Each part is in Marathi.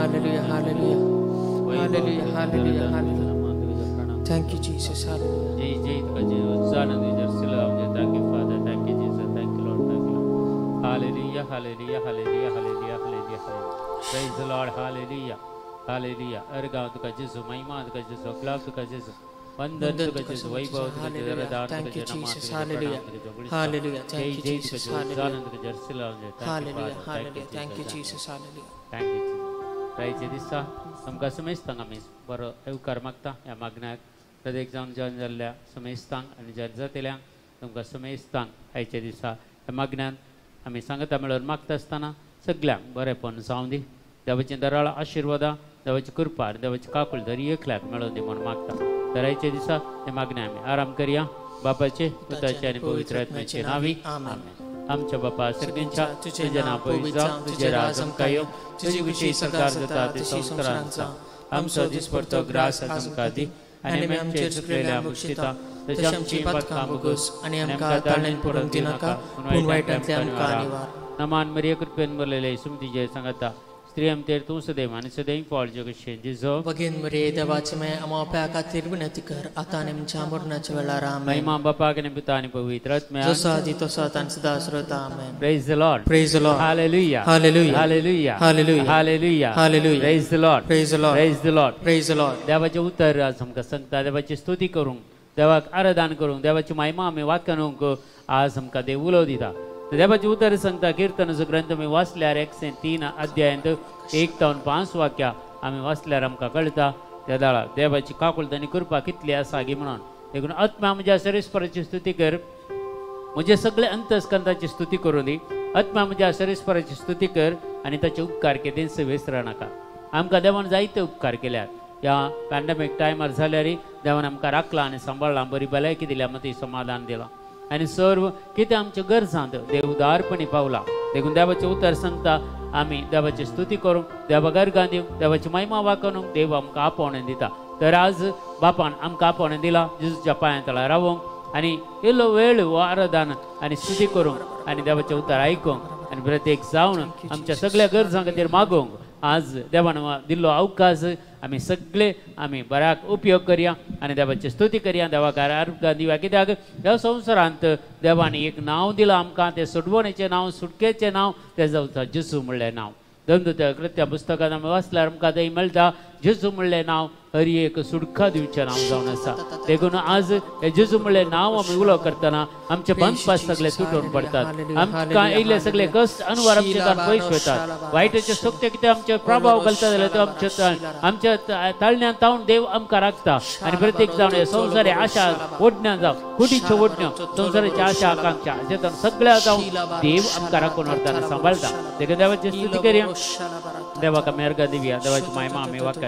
hallelujah, hallelujah, hallelujah, hallelujah, hallelujah. Thank you, Jesus. Hallelujah. जय जय तुका जय उजानंद जर्सीला म्हणजे thank you Father, thank you Jesus, thank you Lord, thank you Lord. Hallelujah, hallelujah, hallelujah, hallelujah, hallelujah, hallelujah. Praise the Lord, hallelujah, hallelujah. अर्गाव तुका जेसु, महिमा तुका जेसु, ग्लाव तुका जेसु, वंदन तुका जेसु, वैभव तुका जेसु, रदान तुका जेसु, नमः hallelujah, hallelujah. Thank you, Jesus. Hallelujah, उजानंद तुका जर्सीला म्हणजे hallelujah, hallelujah. Thank you, Jesus. Hallelujah. Thank you, Jesus. रायचे दिसा तुमकां समेस्तांक आमी बरो येवकार मागता ह्या मागण्याक प्रत्येक जावन जॉइन जाल्ल्या समेस्तांक आनी जॉइन जातल्यांक तुमकां समेस्तांक आयच्या दिसा ह्या मागण्यान आमी सांगता मेळोन मागता आसतना सगळ्यांक बरेंपण जावं दी देवाची दराळ आशिर्वादा देवाची कृपा आनी देवाची काकूळ दर एकल्याक मेळोन दी म्हूण मागता तर आयच्या दिसा हे मागणे आमी आराम करया बापाचे पुताचे आनी पवित्र आत्म्याचे नांवी आमेन. आमच्या बापा सर्गींच्या तुझे नाव पवित्र जावं तुझे राज आमकां येवं तुजे विशीं सकार जाता ते संस्कारांचा आमचो दिसपडटो ग्रास आमकां दी आनी आमी आमचेर चुकलेल्या मुक्षिता तशी आमची पातकां मुगोस आनी आमकां ताळणेन पडूंक दिनाका पूण वायटांतल्यान आमकां निवार. नमान मरिये कृपेन भरलेले सुमती जय सांगता स्त्री आमचेर तूं सदैव आनी सदैव फळजे कशें जेजो भगीन मरिये देवाची माय आमोप्या खातीर विनंती कर आतां आनी आमच्या मरणाच्या वेळार आमेन. महिमा बापाक आनी पिता आनी पवित्र आत्म्याक जसो आदी तसो आतां आनी सदांच रावता आमेन. Praise the Lord. Praise the Lord. Hallelujah. Hallelujah. Hallelujah. Hallelujah. Hallelujah. Hallelujah. Praise the Lord. Praise the Lord. Praise the Lord. Praise the Lord. देवाचे उतर आज आमकां सांगता देवाची स्तुती करूंक देवाक आराधन करूंक देवाची महिमा आमी वाचूंक आज आमकां देव उलो दिता. देवाचे उतर सांगता किर्तनाचो ग्रंथ आमी वाचल्यार 103 अध्यायांत 1 ते 5 वाक्यां आमी वाचल्यार आमकां कळटा त्या दाळा देवाची काकूळट आनी कृपा कितली आसा गी म्हणून देखून आत्म्या म्हज्या सरेस्पराची स्तुती कर म्हजे सगळे अंतस्कंदाची स्तुती करूं दी आत्म्या म्हज्या सरेस्पराची स्तुती कर आनी ताचे उपकार केदेंच विसर नाका. आमकां देवान जायते उपकार केल्यात ह्या पॅन्डेमीक टायमार जाल्यार देवान आमकां राखला आनी सांबाळ्ळां बरी भलायकी दिल्या मती समाधान दिलां आनी सर्व कितें आमच्या गरजांत देव उदारपणी पावला देखून देवाचें उतर सांगता आमी देवाची स्तुती करूंक देवा गर्गां दिवंक देवाची महिमा वाखूंक देव आमकां आपोवणें दिता. तर आज बापान आमकां आपोवणें दिलां जेजूच्या पांया तळा रावोंक आनी इल्लो वेळ हो आराधन आनी स्तुती करूंक आनी देवाचें उतर आयकूंक आनी प्रत्येक जावन आमच्या सगळ्या गरजां खातीर मागोवंक आज देवान दिल्लो अवकाश आमी सगळे आमी बऱ्याक उपयोग करया आनी देवाची स्तुती करया देवाक आर्गां दिवया कित्याक ह्या संवसारांत देवान एक नांव दिलां आमकां तें सुटवणेचें नांव सुटकेचें नांव तें जाता जेजू म्हणलें नांव. धंदुत्या कृत्या पुस्तकांत आमी वाचल्यार आमकां थंय मेळटा जेजू म्हणलें नांव हर एक सुटका दिवचें नांव जावन आसा. देखून आज हे जेजू म्हणलें नांव आमी उलो करतना आमचे बंदपास सगळे तुटून पडटात आमकां येयले सगळे कश्ट अनवर आमचे पयस वतात वायटाचे सोकते कितें आमचे प्रभाव घालता जाल्यार तो आमच्या ताळण्यांत तावन देव आमकां राखता आनी प्रत्येक जावन हे संवसारी आशा ओडण्यां जावं कुडीच्यो ओडण्यो संवसाराची आशा आकांक्षा हाचे सगळ्या जावन देव आमकां राखून व्हरता आनी सांबाळटा. देखून देवाची स्तुती करया देवाक आमी अर्घ दिवया देवाची महिमा आमी वाक्यांनी.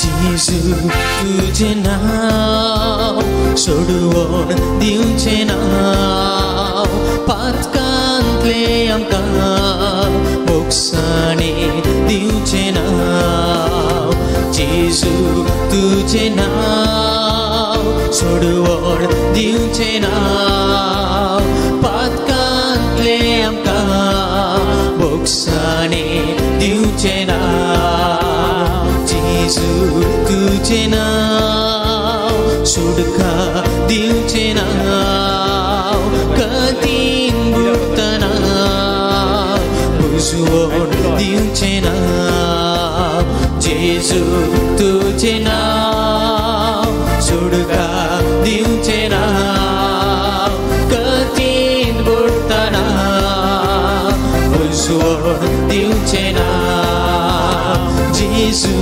जेजू तुझे नाव सोडवण दिवचें नाव पातकांतले आमकां मोक्षाने दिवचें नाव. जेजू तुझे नाव सोडवण दिवचें नाव पातकांतले आमकां मोक्षाने दिवचें नाव. जेजू तुझे नाव सुटका दिवचें नाव कधीन बुडतना बुजवण दिवचें नाव. जेजू तुझे नाव सुटका दिवचें नाव कधीन बुडतना बुजवण दिवचें नाव. जेजू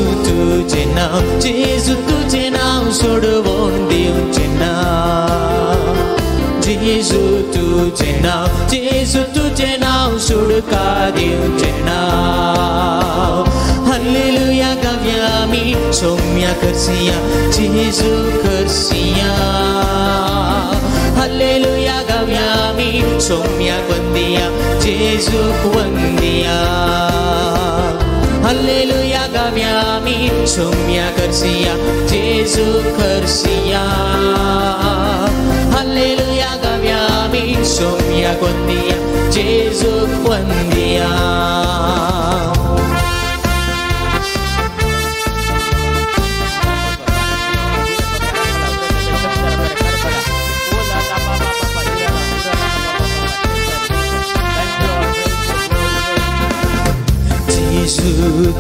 तुझे नाव सोडवण दिवचें नाव. जेजू तुझे नाव सुटका दिवचें नाव. हालेलुया गावया आमी सौम्या करसिया जेजू करसिया hallelujah gaviami somia quandia Gesù quandia Alleluia gaviami somia kersia Gesù kersia Alleluia gaviami somia quandia Gesù quandia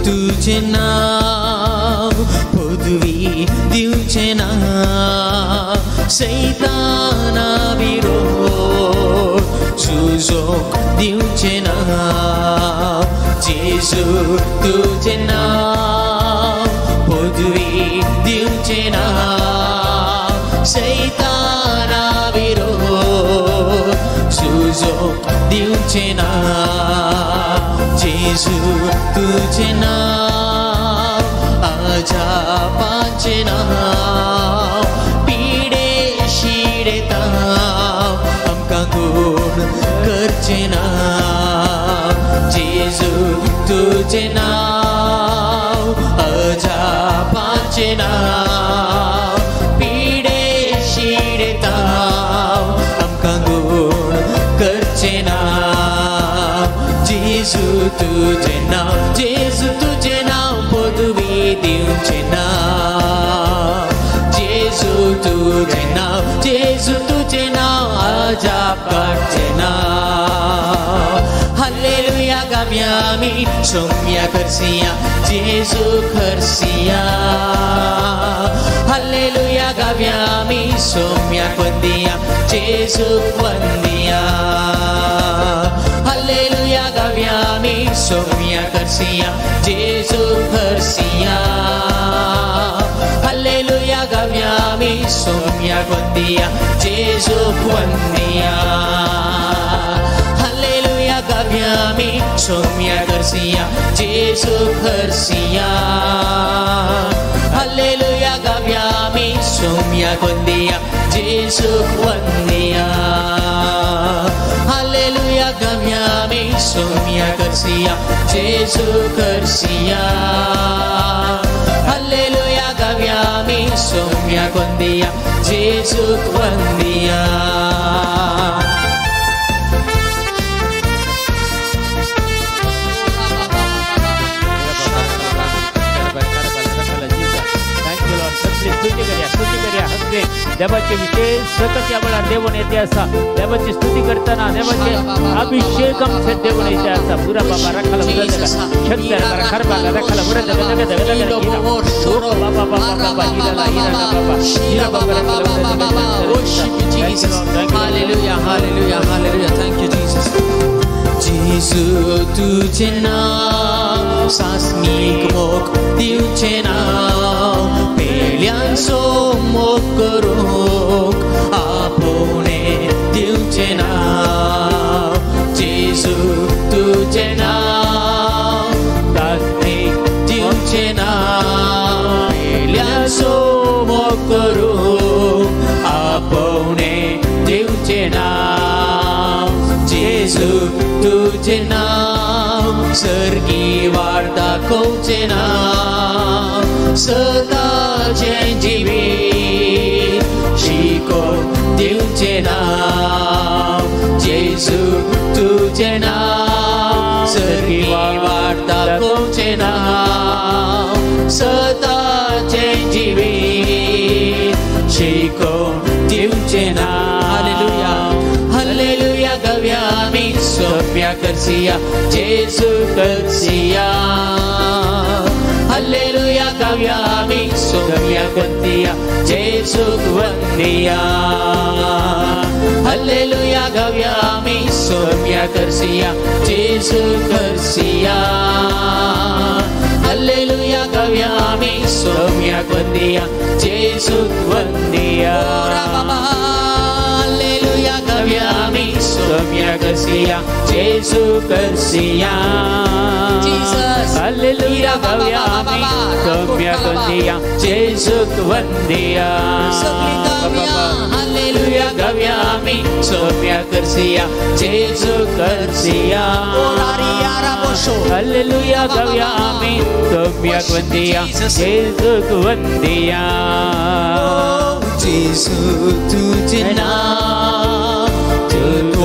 तुझे नाम पदवी दिउचे ना सैताना विरोध सुजोग दिउचे ना जेसु तुझे नाम पदवी दिउचे ना सैताना विरोध सुजोग दिउचे ना जेसु तुझे नाम आजा पाचे नाम पीडे शीडे ताम हमका गुण करचे नाम जेसु तुझे नाम आजा पाचे नाम पीडे शीडे ताम हमका गुण करचे नाम जेसु तुझे नाम पदवी दिउचे नाम जेसु तुझे नाम आजाब करचे नाम हालेलुया गाव्यामी सोम्या करसिया जेसु करसिया हालेलुया गाव्यामी सोम्या क्वंदिया जेसु क्वंदिया Alleluia gaviami somia kersia Jesu kersia Alleluia gaviami somia quandia Jesu quandia Alleluia gaviami somia kersia Jesu kersia Alleluia gaviami somia quandia Jesu quandia Alleluia gaviami somia kersia Jesu kersia Alleluia gaviami somia quandia Jesu quandia देवाचे विशेष सतत यावेळा देवण येते असा देवाची स्तुती करताना देवाचे अभिषेक आमचे देवण येते असा पुरा बाबा रखाला उरत शक्ती खर बागा रखाला उरत दग दग दग बाबा बाबा बाबा हीरा बाबा worship you Jesus hallelujah hallelujah hallelujah thank you Jesus Jesu तुझे नाम सासनिक मोक दिउचे नाम पेल्यांसो मोक करूक आपुणे दिउचे नाम जेसु तुझे नाम सासनिक दिउचे नाम पेल्यांसो मोक करूक आपुणे दिउचे नाम जेसु तुझे नाम सर्गी वाट दाखवचे नाम सदाचे जिवीत शिकोवन दिवचे नाम जेसु तुझे नाम सर्गी वाट दाखवचे नाम सदाचे जिवीत शिकोवन दिवचे नाम हालेलुया हालेलुया गाव्यामी सोम्या करसिया जेसु करसिया हालेलुया गाव्यामी सोम्या क्वंदिया जेसु क्वंदिया हालेलुया गाव्यामी सोम्या करसिया जेसु करसिया हालेलुया गाव्यामी सोम्या क्वंदिया जेसु क्वंदिया Alleluia gaviami somia kersia Jesu kersia Jesus Alleluia gaviami somia kersia Jesu kwandia hallelujah गाऊया आम्ही सौम्य करसिया जेजू करसिया हालेलुया गाऊया आम्ही सौम्य वंदिया जेजू वंदिया जेजू तुझे नाम तुझ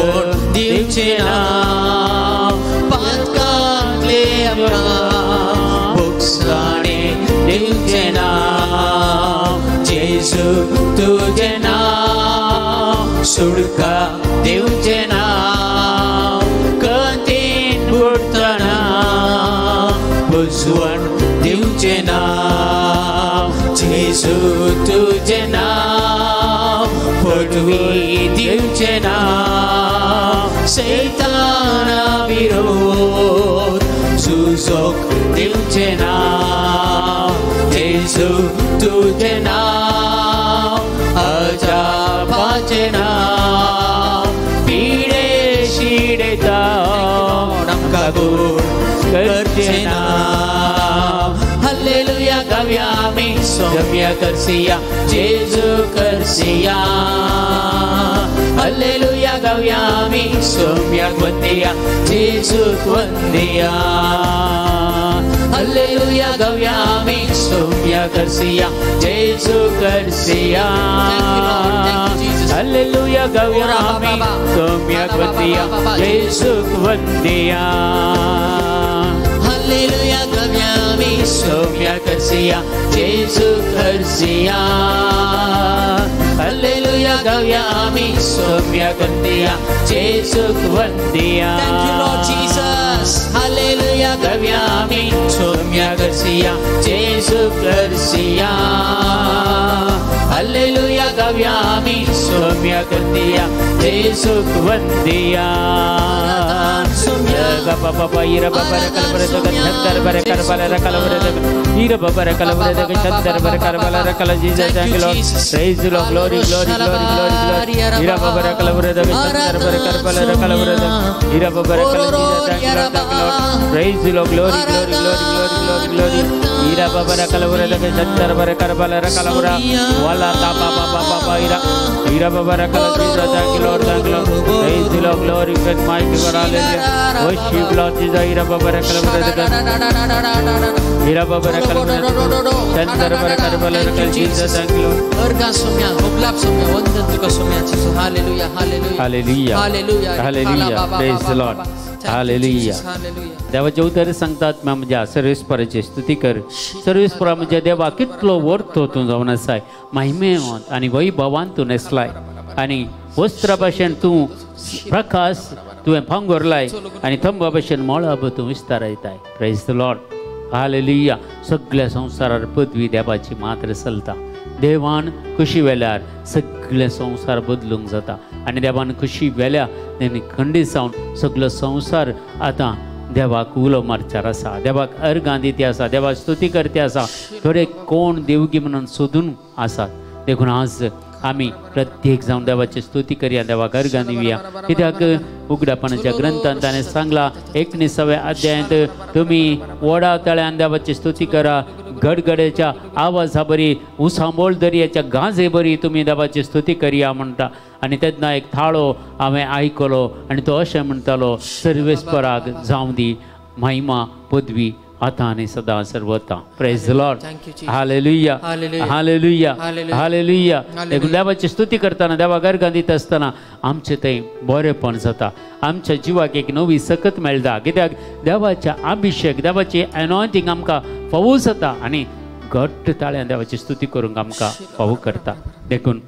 देवचे नाम पातकातले आमकां भोगसाणे देवचे नाम जेजू तुझे नाम सुडका देवचे नाम कथेन बुडतना बुजवण देवचे नाम जेजू तुझे नाम पटवी देवचे नाम सैताना विरोध झुजोक देवचे नाम जेजू तुझे नाम अजापाचे नाम पिडे शिडेता आमकां गोड करचे नाम हालेलुया गाऊया आम्ही सौम्य करसिया जेजू करसिया हालेलुया गाऊया आम्ही सौम्य वंदिया जेजू वंदिया हालेलुया गाऊया आम्ही सौम्य करसिया जेजू करसिया हालेलुया गाऊया आम्ही सौम्य वंदिया जेजू वंदिया हालेलुया गाऊया आम्ही सौम्य करसिया जेजू करसिया हालेलुया गाऊया आम्ही सौम्य वंदिया जेजू वंदिया thank you Lord Jesus hallelujah गाऊया आम्ही सौम्य करसिया जेजू करसिया हालेलुया गाऊया आम्ही सौम्य वंदिया जेजू वंदिया बाबा इरा बाबा कलबर चंदर बर करबल कलबर इरा बाबा कलबर चंदर बर करबल कल Jesus thank you Lord praise the Lord glory glory glory glory इरा बाबा कलबर चंदर बर करबल कलबर इरा बाबा कल Jesus thank you Lord praise the Lord glory glory glory glory glory इरा बाबा कलबर चंदर बर करबल कलबर वाला ता बाबा इरा बाबा कल Jesus thank you Lord praise the Lord glory God mighty God hallelujah worship Lord Jesus ira babara kalabara ira babara kalabara chandar bara karbala kal Jesus thank you Lord organ somya oglap somya वंदन तुका somya Jesus hallelujah hallelujah hallelujah hallelujah hallelujah praise the Lord hallelujah देवाचे उतर सांगतात माझ्या सर्वेस्पराची स्तुती कर सर्वेस्परा म्हणजे देवा कितलो वर्थ तू जावन आसाय महिमेवंत आणि वैभवान तू नेसलाय आणि वस्त्र भाशेन तू प्रकाश तुवें भांगरलाय आनी थंबा भशेन मोळा तूं विस्तारयताय प्रेज द लॉर्ड हालेलुया सगळ्या संवसारार पदवी देवाची मात्र चलता देवान खुशी वेल्यार सगळे संवसार बदलूंक जाता आनी देवान खुशी वेल्या तेणी खंडीत जावन सगळो संवसार आतां देवाक उलो मारचार आसा देवाक अर्गां दिते आसा देवाक स्तुती करते आसा थोडे कोण देवगी म्हणून सोदून आसात देखून आज आम्ही प्रत्येक जाऊन देवाची स्तुती करूया देवाक अर्गां दिवया कित्याक उगडापणाच्या ग्रंथांत ताणें सांगला 19व्या अध्यायांत तुमी वडा तळ्यान देवाची स्तुती करा गडगड्याच्या आवाजा बरी उसांबोळ दर्याच्या गाजे बरी तुमी देवाची स्तुती करूया म्हणटा आनी तेन्ना एक थाळो हांवें आयकलो आनी तो अशें म्हणटालो सर्वेस्पराक जावं दी महिमा पदवी आता आणि सदा सर्वता praise the Lord hallelujah hallelujah hallelujah देखून देवाची स्तुती करतना देवाक अर्गां दिता आसतना आमचें थंय बरेंपण जाता आमच्या जिवाक एक नवी सकत मेळटा कित्याक देवाच्या अभिषेक देवाची एनॉयंटींग आमकां फावो जाता आनी घट्ट ताळ्यान देवाची स्तुती करूंक आमकां फावो करता देखून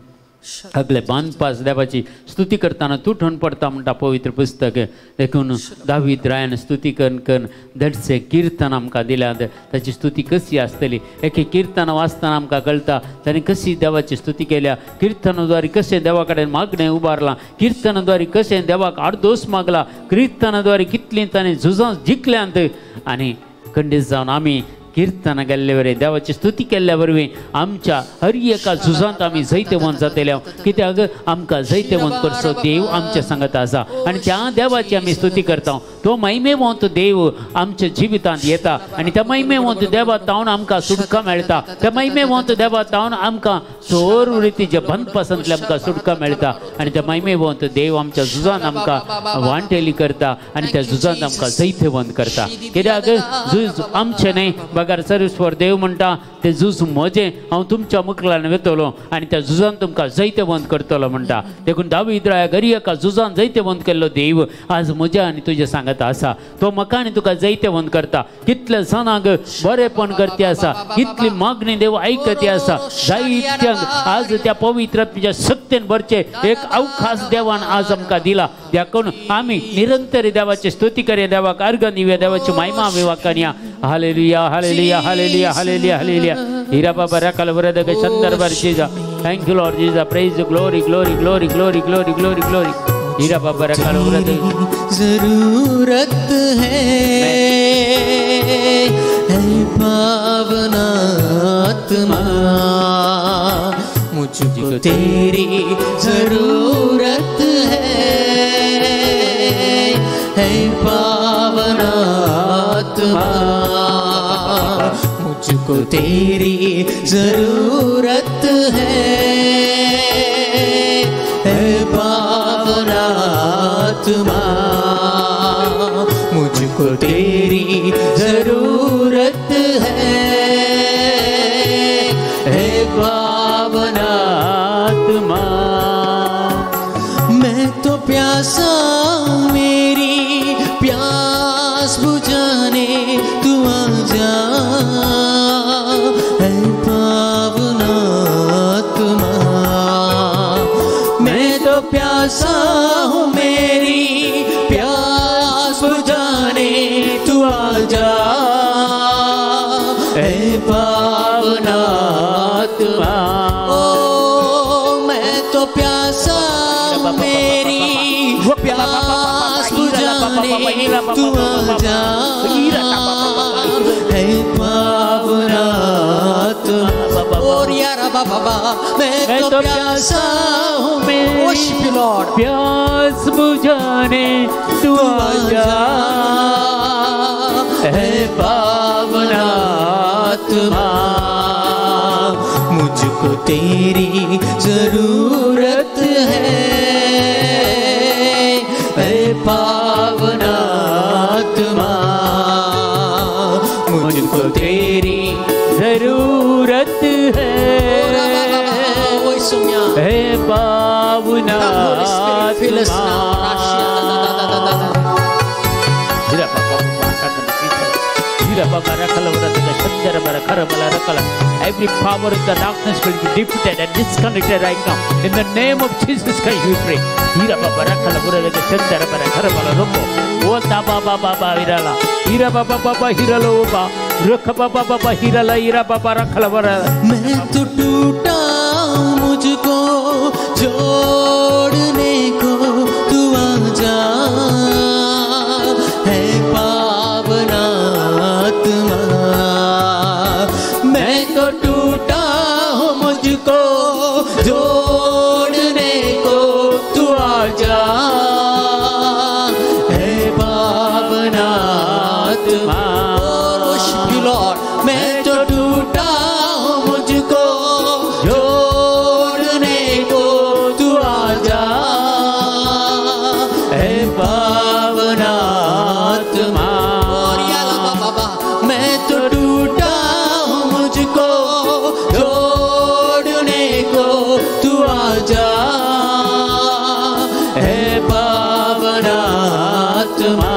अगले बांदपास देवाची स्तुती करताना तुटून पडता म्हणटा पवित्र पुस्तक देखून दावीद रायन स्तुती करून दडसे कीर्तन आमकां दिल्यात ताची स्तुती कशी आसतली एक कीर्तन वाचतना आमकां कळटा ताणें कशी देवाची स्तुती केल्या कीर्तनाद्वारे कशें देवा कडेन मागणें उबारलां कीर्तनाद्वारे कशें देवाक आर्दोस मागला कीर्तनाद्वारे कितलीं ताणें झुजां जिखल्यांत आनी खंडीत जावन आमी कीर्तन गेल्ले देवाची स्तुती केल्ल्या वरवीं आमच्या हर एका झुजांत आमी जैतवंत जातले कित्याक आमकां जैतवंत करचो देव आमच्या सांगत आसा आनी त्या देवाची आमी स्तुती करता तो महिमेवंत देव आमच्या जिवितांत येता आनी त्या महिमेवंत देवा तावन आमकां सुटका मेळटा त्या महिमेवंत देवा तावन आमकां सर्व रितीच्या बंदपासांतले आमकां सुटका मेळटा आनी त्या महिमेवंत देव आमच्या झुजांत आमकां वांटेली करता आनी त्या झुजांत आमकां जैतवंत करता कित्याक झूज आमचें न्हय बगार सर्वेश्वर देव म्हणटा ते झूज म्हजें हांव तुमच्या मुखार वेतलो आनी त्या झुजांत तुमकां जैतवंत करतलो म्हणटा देखून दावीद राया घरी एका झुजांत जैतवंत केल्लो देव आज म्हज्या आनी तुज्या सांगत आसा तो म्हाका आनी तुका जैतवंत करता कितले जाणांक बरेपण करते आसा कितली मागणी देव आयकते आसा जायत्यांक आज त्या पवित्र तुज्या सत्तेन भरचे एक अवकाश देवान आज आमकां दिला देखून आमी निरंतर देवाची स्तुती करया देवाक अर्घ दिवया देवाची महिमा आमी वाकणया hallelujah hallelujah hallelujah hallelujah hallelujah हीरा बाबा रकल वरदक चंदर बर जीजा थैंक यू लॉर्ड जीजा praise glory glory glory glory glory glory glory हीरा बाबा रकल वरदक जरूरत है पावना आत्मा मुझको तेरी जरूरत है पावना आत्मा मुझको तेरी जरूरत है पावना आत्मा मुझको तेरी जरूरत है पावना आत्मा मैं तो प्यासा मेरी प्यास बुझाने तू आ जा है पावना आत्मा मैं तो प्यासा हूँ मेरी प्यास बुझाने तू आ जा है पावना आत्मा ओ मैं तो प्यासा मेरी प्यास बुझाने तू आ जा है पावना आत्मा और यार बाबा मैं तो प्यासा हूँ मेरी प्यास बुझाने तू आ जा है पावना आत्मा मुझको तेरी जरूरत है पावना आत्मा मुझको तेरी जरूरत है पावना Every power of the darkness will be defeated and disconnected right now. In the name of Jesus Christ we pray. Hira baba rakala burada ke chandara bara karbala ropo. O taba baba baba hirala. Hira baba baba hiralo baba. Rakha baba baba hirala hira baba rakala burada. मैं तो टूटा मुझको जोड़ने को तू आ जा है पावना आत्मा मैं तो टूटा हूँ मुझको जोड़ने को तू आ जा है पावना आत्मा मैं तो टूटा हूँ मुझको जोड़ने को तू आ जा है पावना आत्मा मैं तो टूटा हूँ मुझको जोड़ने को तू आ जा है पावना आत्मा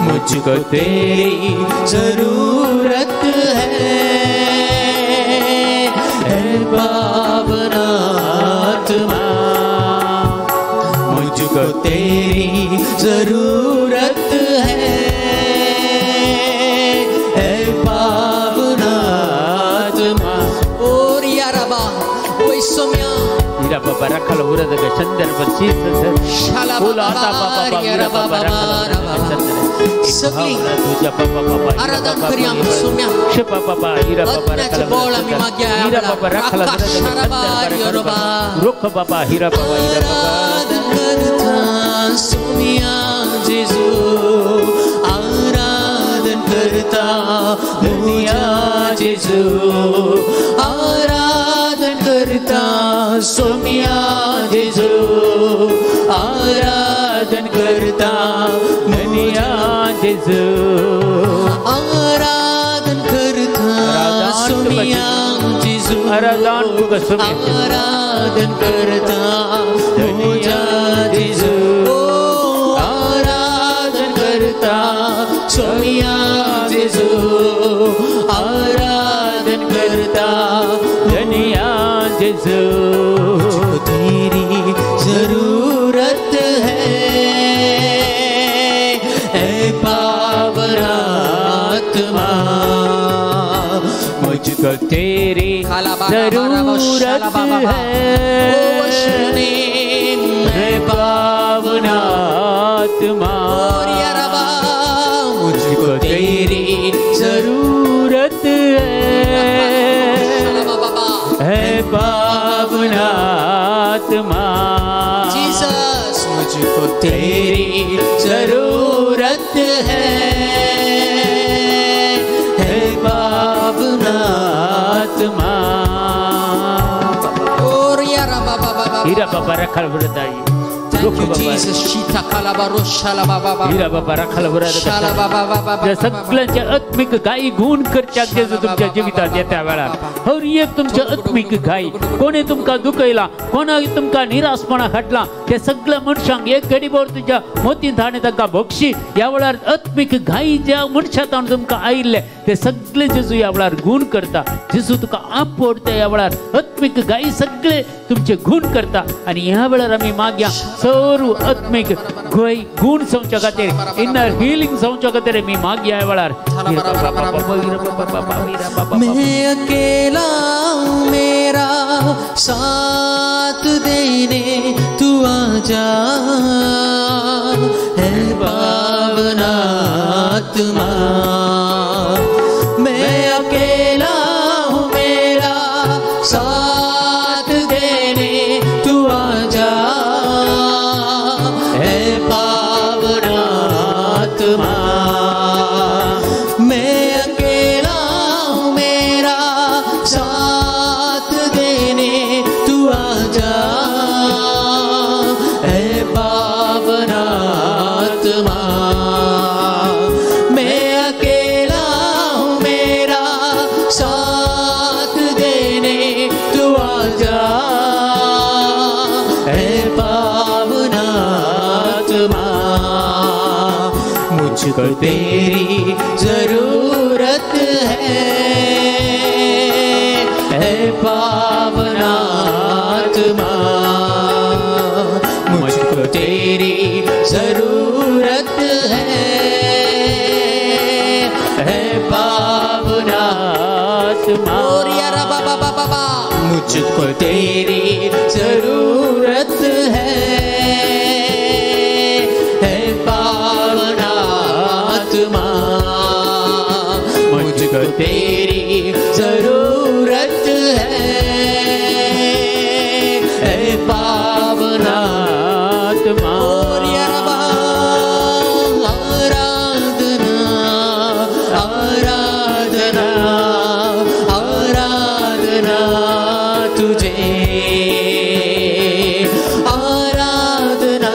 मुझको तेरी जरूरत है पावना आत्मा मुझको तेरी जरूरत है पावना आत्मा और यारबा ओई Saumya Baba rakhala urada ke chandar par cheez bola ata Baba ira Baba rakhala urada ke chandar tuja Baba Aradan kariam sumya shipa Baba ira Baba rakhala bola mi magya ira Baba rakhala urada ke chandar rukh Baba ira Baba ira Baba sumya Jesu आराधन करता दुनिया जेजू आराधन करता सोमिया जेजू आराधन करता दुनिया जेजू आराधन करता सोमिया जेजू आराधन करता दुनिया जेजू सोमिया जेजू आराधन करता दुनिया जेजू तेरी जरूरत है ऐ पावन आत्मा मुझको तेरी जरूरत है पावन आत्मा मुझको तेरी जरूरत है पावन आत्मा जीसस मुझको तेरी जरूरत है पावन आत्मा हीरा बाबा रखल वरदाई Thank you, Jesus. Shita kalabaro shalababa. हीरा बाबा रखल वरदाई Shalababa. सगळ्यांच्या आत्मिक गायी गुण करच्या जेजू तुमच्या जीवितात येत्या वेळार और ये तुमच्या आत्मिक गायी कोणी तुमका दुखयला कोणा तुमका निराशपणा घडला ते सगळ्या मनशांक एक घडीभर तुझ्या मोती धाणे तांकां बक्षी या वेळार आत्मिक गायी ज्या मनशांत तुमका आयिल्ले ते सगळे जेजू या वेळार गुण करता जेजू तुका आपडता या वेळार आत्मिक गायी सगळे तुमचे गुण करता आणि ह्या वेळार आम्ही मागया सर्व आत्मिक गुण जावच्या खातीर इनर हीलिंग जावच्या खातीर मी मागया ह्या वेळार मैं अकेला हूँ मेरा साथ देने तू आजा है पावन आत्मा मैं अकेला हूँ मेरा साथ देने तू आजा है पावन आत्मा मुझको तेरी जरूरत है पावन आत्मा मुझको तेरी जरूरत है पावन आत्मा मुझको तेरी जरूरत है मुझको तेरी जरूरत है पावन आत्मा आराधना आराधना आराधना तुझे आराधना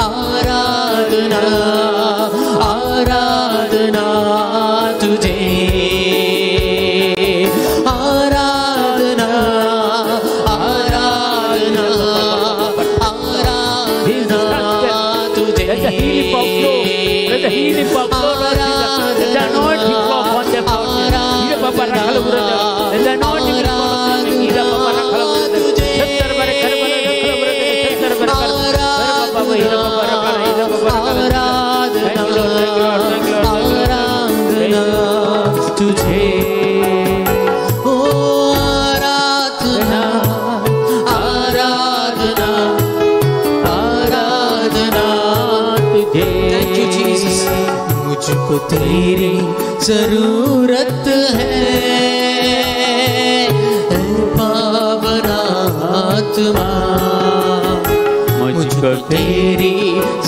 आराधना आराधना तुझे आराधना आराधना आराधना तुझे तुझे ओ आराधना आराधना मुझको तेरी जरूरत है पावन आत्मा मुझको तेरी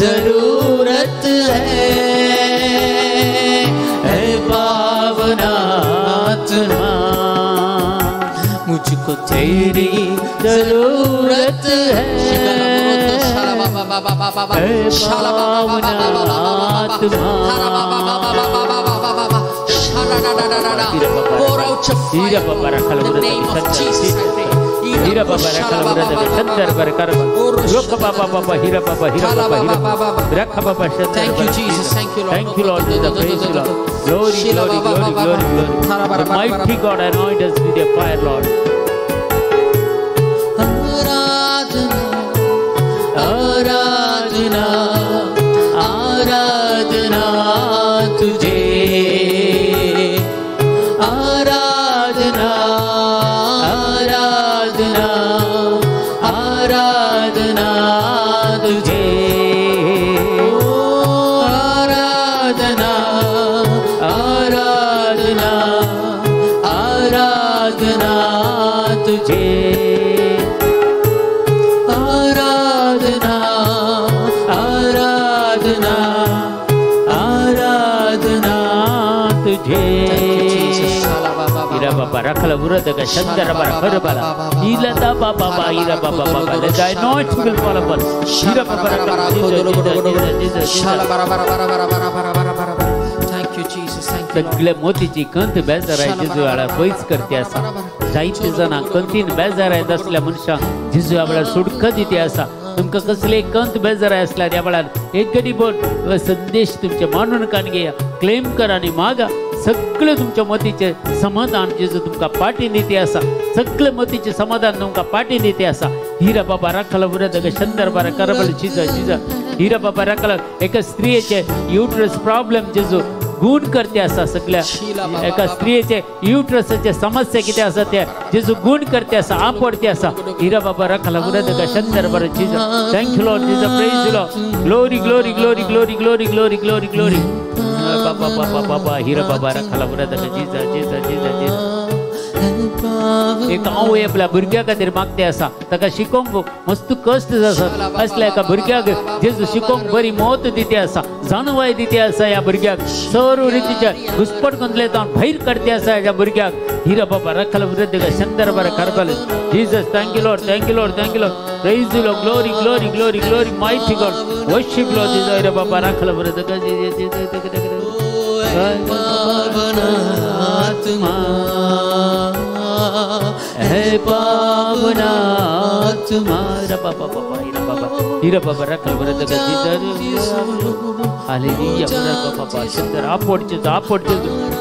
जरूरत है पावन आत्मा मुझको तेरी जरूरत है Pour out your fire in the name of Jesus, I pray. Thank you, Jesus. Thank you, Lord. Thank you, Lord. Praise you, Lord. Glory, glory, glory, glory, glory. The mighty God, anoint us with your fire, Lord. आराधना आराधना तुझे आराधना आराधना आराधना तुझे आराधना आराधना आराधना तुझे आराधना आराधना आराधना तुझे Ira baba rakala urada ka shandara bara karbala ila da baba ba ira baba baba the anointing will fall upon ira baba rakala Thank you, Jesus. Thank you, सगळे मोतीची कंत बेजार आहे जिजू आला पैस करते असा जायते जना कंतीन बेजार आहे असल्या मनुष्या जिजू आपल्याला सुडक दिते असा तुमका कसले कंत बेजार आहे असल्या त्यावेळा एक गडी बोट संदेश तुमच्या मानून कान घ्या क्लेम करा आणि मागा सगळे तुमच्या मतीचे समाधान जिजू तुमका पाठी देते असा सगळे मतीचे समाधान तुमका पाठी देते असा हीरा बाबा राखला उरद शंदर बारा करबल जिजा जिजा हीरा बाबा राखला एक स्त्रीचे युटरस प्रॉब्लेम जिजू गुण करते असा सगळ्या एका स्त्रीचे युटरसचे समस्या किती असतात त्या जिजू गुण करते असा आपडते असा हीरा बाबा राखला उरद शंदर बारा जिजा थँक यू लॉर्ड जिजा praise you Lord glory glory glory glory glory glory glory glory बाबा बाबा बाबा हीरा बाबा राखला उरद जिजा जिजा जिजा जिजा एक हांव आपल्या भुरग्या खातीर मागते असा ताका शिकोवंक मस्त कश्ट आसात असल्या एका भुरग्याक जेजू शिकोवंक बरी मौत दिते असा जाणवाय दिते असा ह्या भुरग्याक सर्व रितीच्या घुसपटकंतलेतान भायर काडते असा ह्या भुरग्याक हीरा बाबा राखला उरद शंदर बारा करबल Jesus thank you Lord thank you Lord thank you Lord praise you Lord glory glory glory glory mighty God worship Lord Jesus हीरा बाबा राखला उरद आत्मा है पावन आत्मा हीरा बाबा राखला उरद हालेलुया बाबा शंकर आपडचे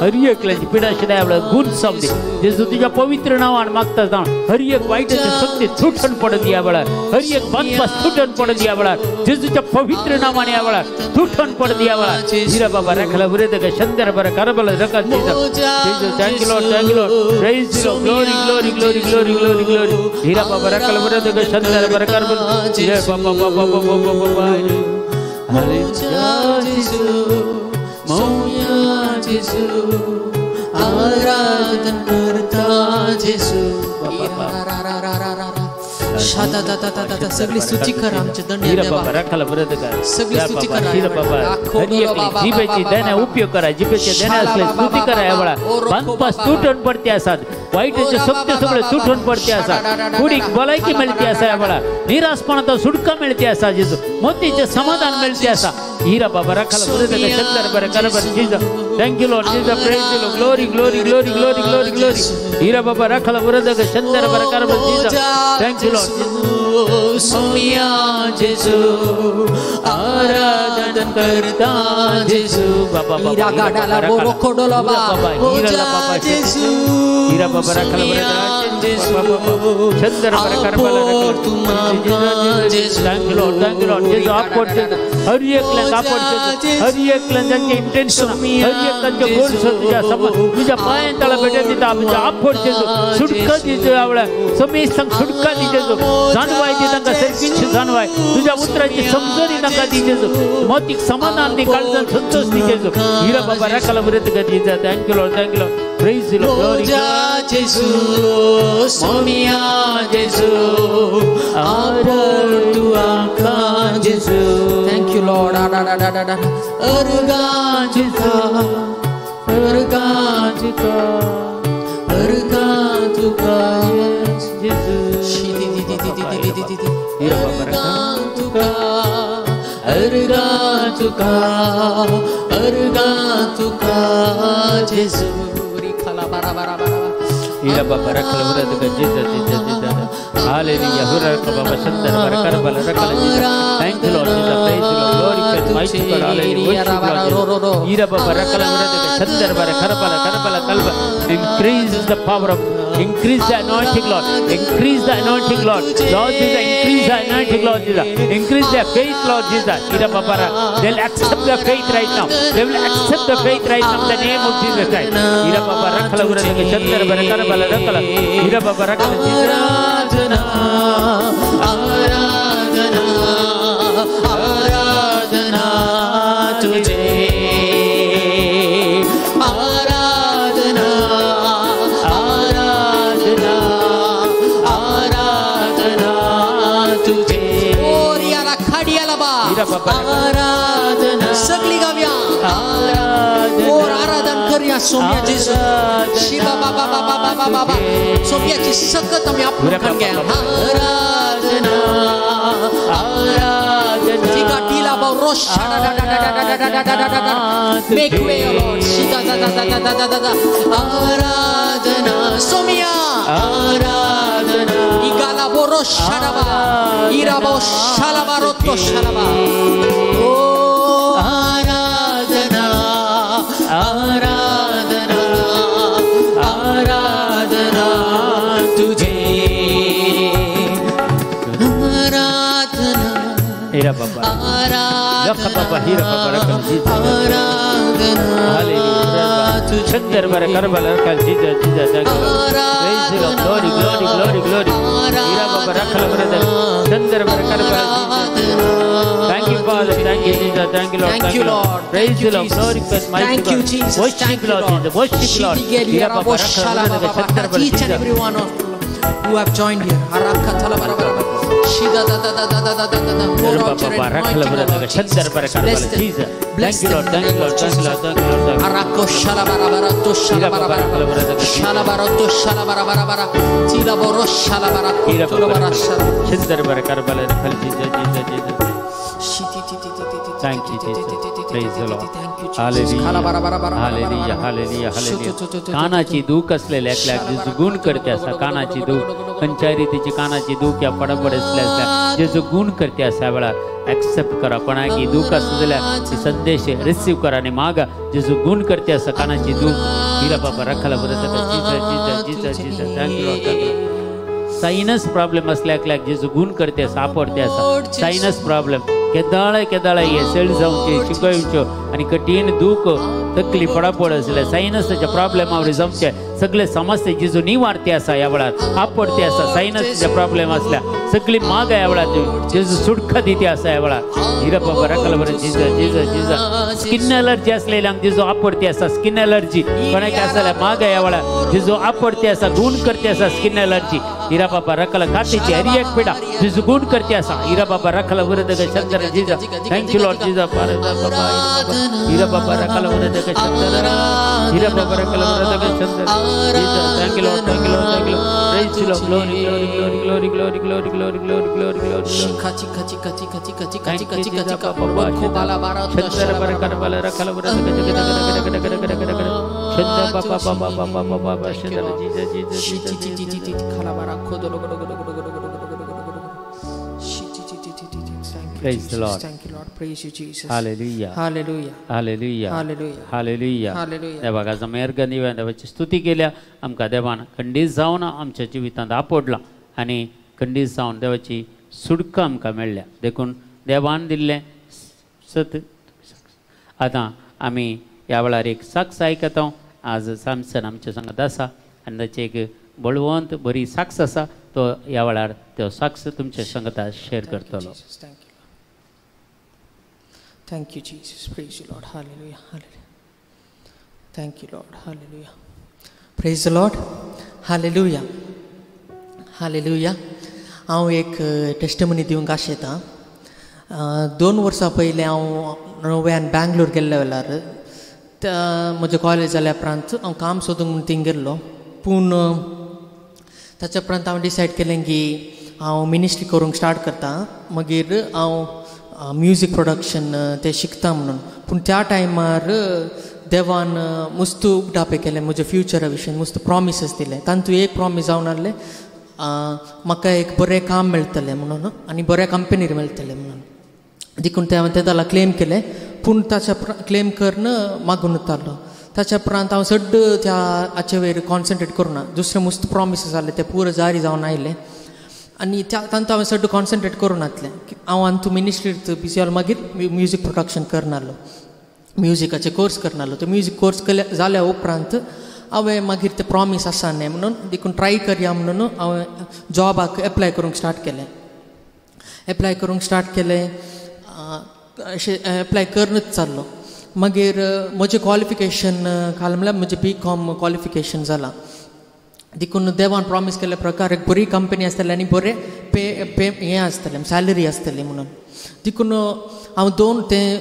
हर एक पिडा शिडाय गुण समदे जेजू तुझ्या पवित्र नावान मागता जाण हर एक वाईटाचे सत्य सुटण पडत या वेळा हर एक बदपास सुटण पडत या वेळा जेजूच्या पवित्र नावाने या वेळा सुटण पडत या वेळा हीरा बाबा राखला उरद शंकर बर करबल रका Jesu thank you Lord praise you glory glory glory glory glory glory हीरा बाबा राखला उरद शंकर बर करबल हीरा बाबा बाबा बाबा बाबा मोया जिसू आराधन करता जिसू सगळी स्तुती करा आमच्या दंड सगळी स्तुती करा जिभेची देण्या उपयोग करा जिभेचे देण्या असले स्तुती करा यावेळा बांधपास तुटून पडते असतात वाईटचे सत्य सगळे तुटून पडते असतात थोडी भलायकी मिळते असा यावेळा निराशपणाचा सुटका मिळते असा जिजू मोतीचे समाधान मिळते असा हीरा बाबा राखला शंकर बर करबर जिजू थँक यू लॉर्ड जिजू praise you Lord glory glory glory glory glory glory हीरा बाबा राखला उरद शंकर बर करबर जिजू थँक यू लॉर्ड सोमिया जिसू आराधन करता जिसू बाबा हीरा गाडाला बोरो खोडोला बाबा हीरा बाबा जिसू ira baba rakala bere chandar bere karbala thank you Lord Jesus आपको हर एक लंग आपको हर एक लंग के इंटेंशन हर एक लंग के गोल से तुझा सब तुझा पाए तला बेटे दिता आपको सुड़का दीजिए आवड़ा समय संग सुड़का दीजिए जानवाई दीजिए तंगा सर्किंच जानवाई तुझा उत्तरा की समझोरी तंगा दीजिए मौतिक समाधान निकाल दन संतोष दीजिए हीरा बाबा रखला बरत का दीजिए thank you Lord praise the Lord glory Jesus Somiya Jesus Arar tu akan Jesus thank you Lord Argan jika Jesus Argan tuka Jesus ira baba rakala bere Jesus hallelujah hurra baba shandar bere karbala rakala thank you Lord Jesus praise the Lord glory to mighty God hallelujah ira baba rakala bere shandar bere karbala kalba increase the power of increase the anointing Lord increase the anointing Lord Jesus increase the anointing Lord Jesus increase their faith Lord Jesus ira baba they'll accept the faith right now they will accept the faith right now in the name of Jesus Christ ira baba rakala bere shandar bere karbala rakala ira baba rakala आराधना आराधना आराधना तुझे आराधना आराधना आराधना तुझे और याला खडियाला बा आराधना सगली गाव्या आराधना और आराधना करूया सोम्या जेसू शिवा बाबा बाबा बाबा बाबा सोम्याची सकत आम्ही आपण घ्या आराधना आराधना तिका टीला बा रोश make way Lord शिदा आराधना सोम्या आराधना इगाला बो रोश शाराबा इरा बो शालाबा रोतो शालाबा ओ आराधना आराधना आराधना तुझे आराधना ira baba lakha baba hira baba rakala Jesus hallelujah chandar bere karbala rakala Jesus thank you praise the Lord glory ira baba rakala bere chandar bere karbala thank you Father thank you Jesus thank you Lord praise the Lord glory to mighty God worship Lord Jesus worship Lord ira baba rakala bere chandar bere each and every one of who have joined here haraka thala bara shida da baba rakala bere chandar bere karbala Jesus thank you Lord harako shala bara to shala bara shala bara to shala bara tila boro shala bara to bara chandar bere karbala rakala Jesus thank you Jesus praise the Lord hallelujah कानाची दूक असलेल्या एकल्या जे गुण करते असा कानाची दूक कंचारी तिची कानाची दूक या पडपड असल्या जे गुण करते असा वेळा एक्सेप्ट करा कोणाकी दूक असलेल्या संदेश रिसीव करा आणि मागा जे गुण करते असा कानाची दूक हिरा बाबा रखला बरं Jesus thank you Lord sinus problem असल्या जे गुण करते असा आपडते असा साइनस प्रॉब्लेम केदाळ ये सेल जाऊन शिकवूचो आणि कठीण दुख तकलीफ पडापड असले सायनसच्या प्रॉब्लेमावर जमचे सगळे समस्या जिजो निवारते असा या वेळात आपडते असा सायनसच्या प्रॉब्लेम असल्या सगळी माग या वेळात जिजो सुटका देते असा या वेळात हिरा बाबा रखला बरं जिजा स्किन एलर्जी असलेल्यांक जिजो आपडते असा स्किन एलर्जी कोणाक असल्या माग या वेळात जिजो आपडते असा गुण करते असा स्किन एलर्जी हिरा बाबा रखला खातीची हरी एक पिढा जिजो गुण करते असा हिरा बाबा रखला बरं शंकर जिजा थँक यू लॉर्ड जिजा हिरा बाबा रखला बरं शंकर हिरा बाबा रखला बरं शंकर जिजा thank you Lord praise you Lord glory खाची Praise the Lord. Thank you, Lord. Praise you, Jesus. Hallelujah. Hallelujah. Hallelujah. Hallelujah. Hallelujah. Hallelujah. देवाक आज मेहरगनी देवाची स्तुती केल्या आमकां देवान खंडीत जावन आमच्या जिवितांत आपडला आनी खंडीत जावन देवाची सुडका आमकां मेळ्ळ्या देखून देवान दिल्लें सत आतां आमी ह्या वेळार एक साक्ष आयकता आज सॅमसन आमच्या सांगात आसा आनी ताची एक बळवंत बरी साक्ष आसा तो ह्या वेळार तो साक्ष तुमच्या संगत शेअर करतलो. Thank you, Jesus. Praise you, Lord. Hallelujah. Hallelujah. Thank you, Lord. Hallelujah. Praise the Lord. Hallelujah. Hallelujah. हांव एक टेस्टमनी दिवंक आशेतां. 2 वर्सां पयलीं हांव नव्यान बँगलोर गेल्ल्या वेळार म्हजें कॉलेज जाल्या उपरांत हांव काम सोदूंक म्हूण थिंग गेल्लो पूण ताच्या उपरांत हांव डिसायड केलें की हांव मिनिस्ट्री करूंक स्टार्ट करता मागीर हांव म्युजीक प्रोडक्शन तें शिकता म्हणून पूण त्या टायमार देवान मस्त उगडापे केले म्हज्या फ्युचरा विशीं मस्त प्रॉमिसीस दिले तातूंत एक प्रॉमीस जावन आहलें म्हाका एक बरें काम मेळटलें म्हणून आनी बऱ्या कंपनीर मेळटलें म्हणून देखून ते ताला क्लेम केलें पूण ताच्या क्लेम करन मागून उरतालो ताच्या उपरांत हांव सड्ड त्या हाचे वयर कॉन्सन्ट्रेट करूना दुसरे मस्त प्रॉमिसीस आहले ते पुरो जारी जावन आयले आनी त्या तांतूंत हांवें सड्ड कॉन्सन्ट्रेट करूं नासलें हांव आनी मिनिस्ट्रींत बिजी जालो मागीर म्युजीक प्रोडक्शन करनासलो म्युजिकाचे कोर्स करनासलो तो म्युजीक कोर्स जाल्या उपरांत हांवें मागीर ते प्रॉमीस आसा न्ही म्हणून देखून ट्राय करया म्हणून हांवें जॉबाक एप्लाय करूंक स्टार्ट केलें अशें एप्लाय करनच चाललो मागीर म्हजें क्वॉलिफिकेशन घाल म्हळ्यार म्हजें BCom क्वॉलिफिकेशन जालां देखून देवान प्रॉमीस केल्ल्या प्रकार एक बरी कंपनी आसतली आनी बरें पे हें आसतलें सॅलरी आसतली म्हणून देखून हांव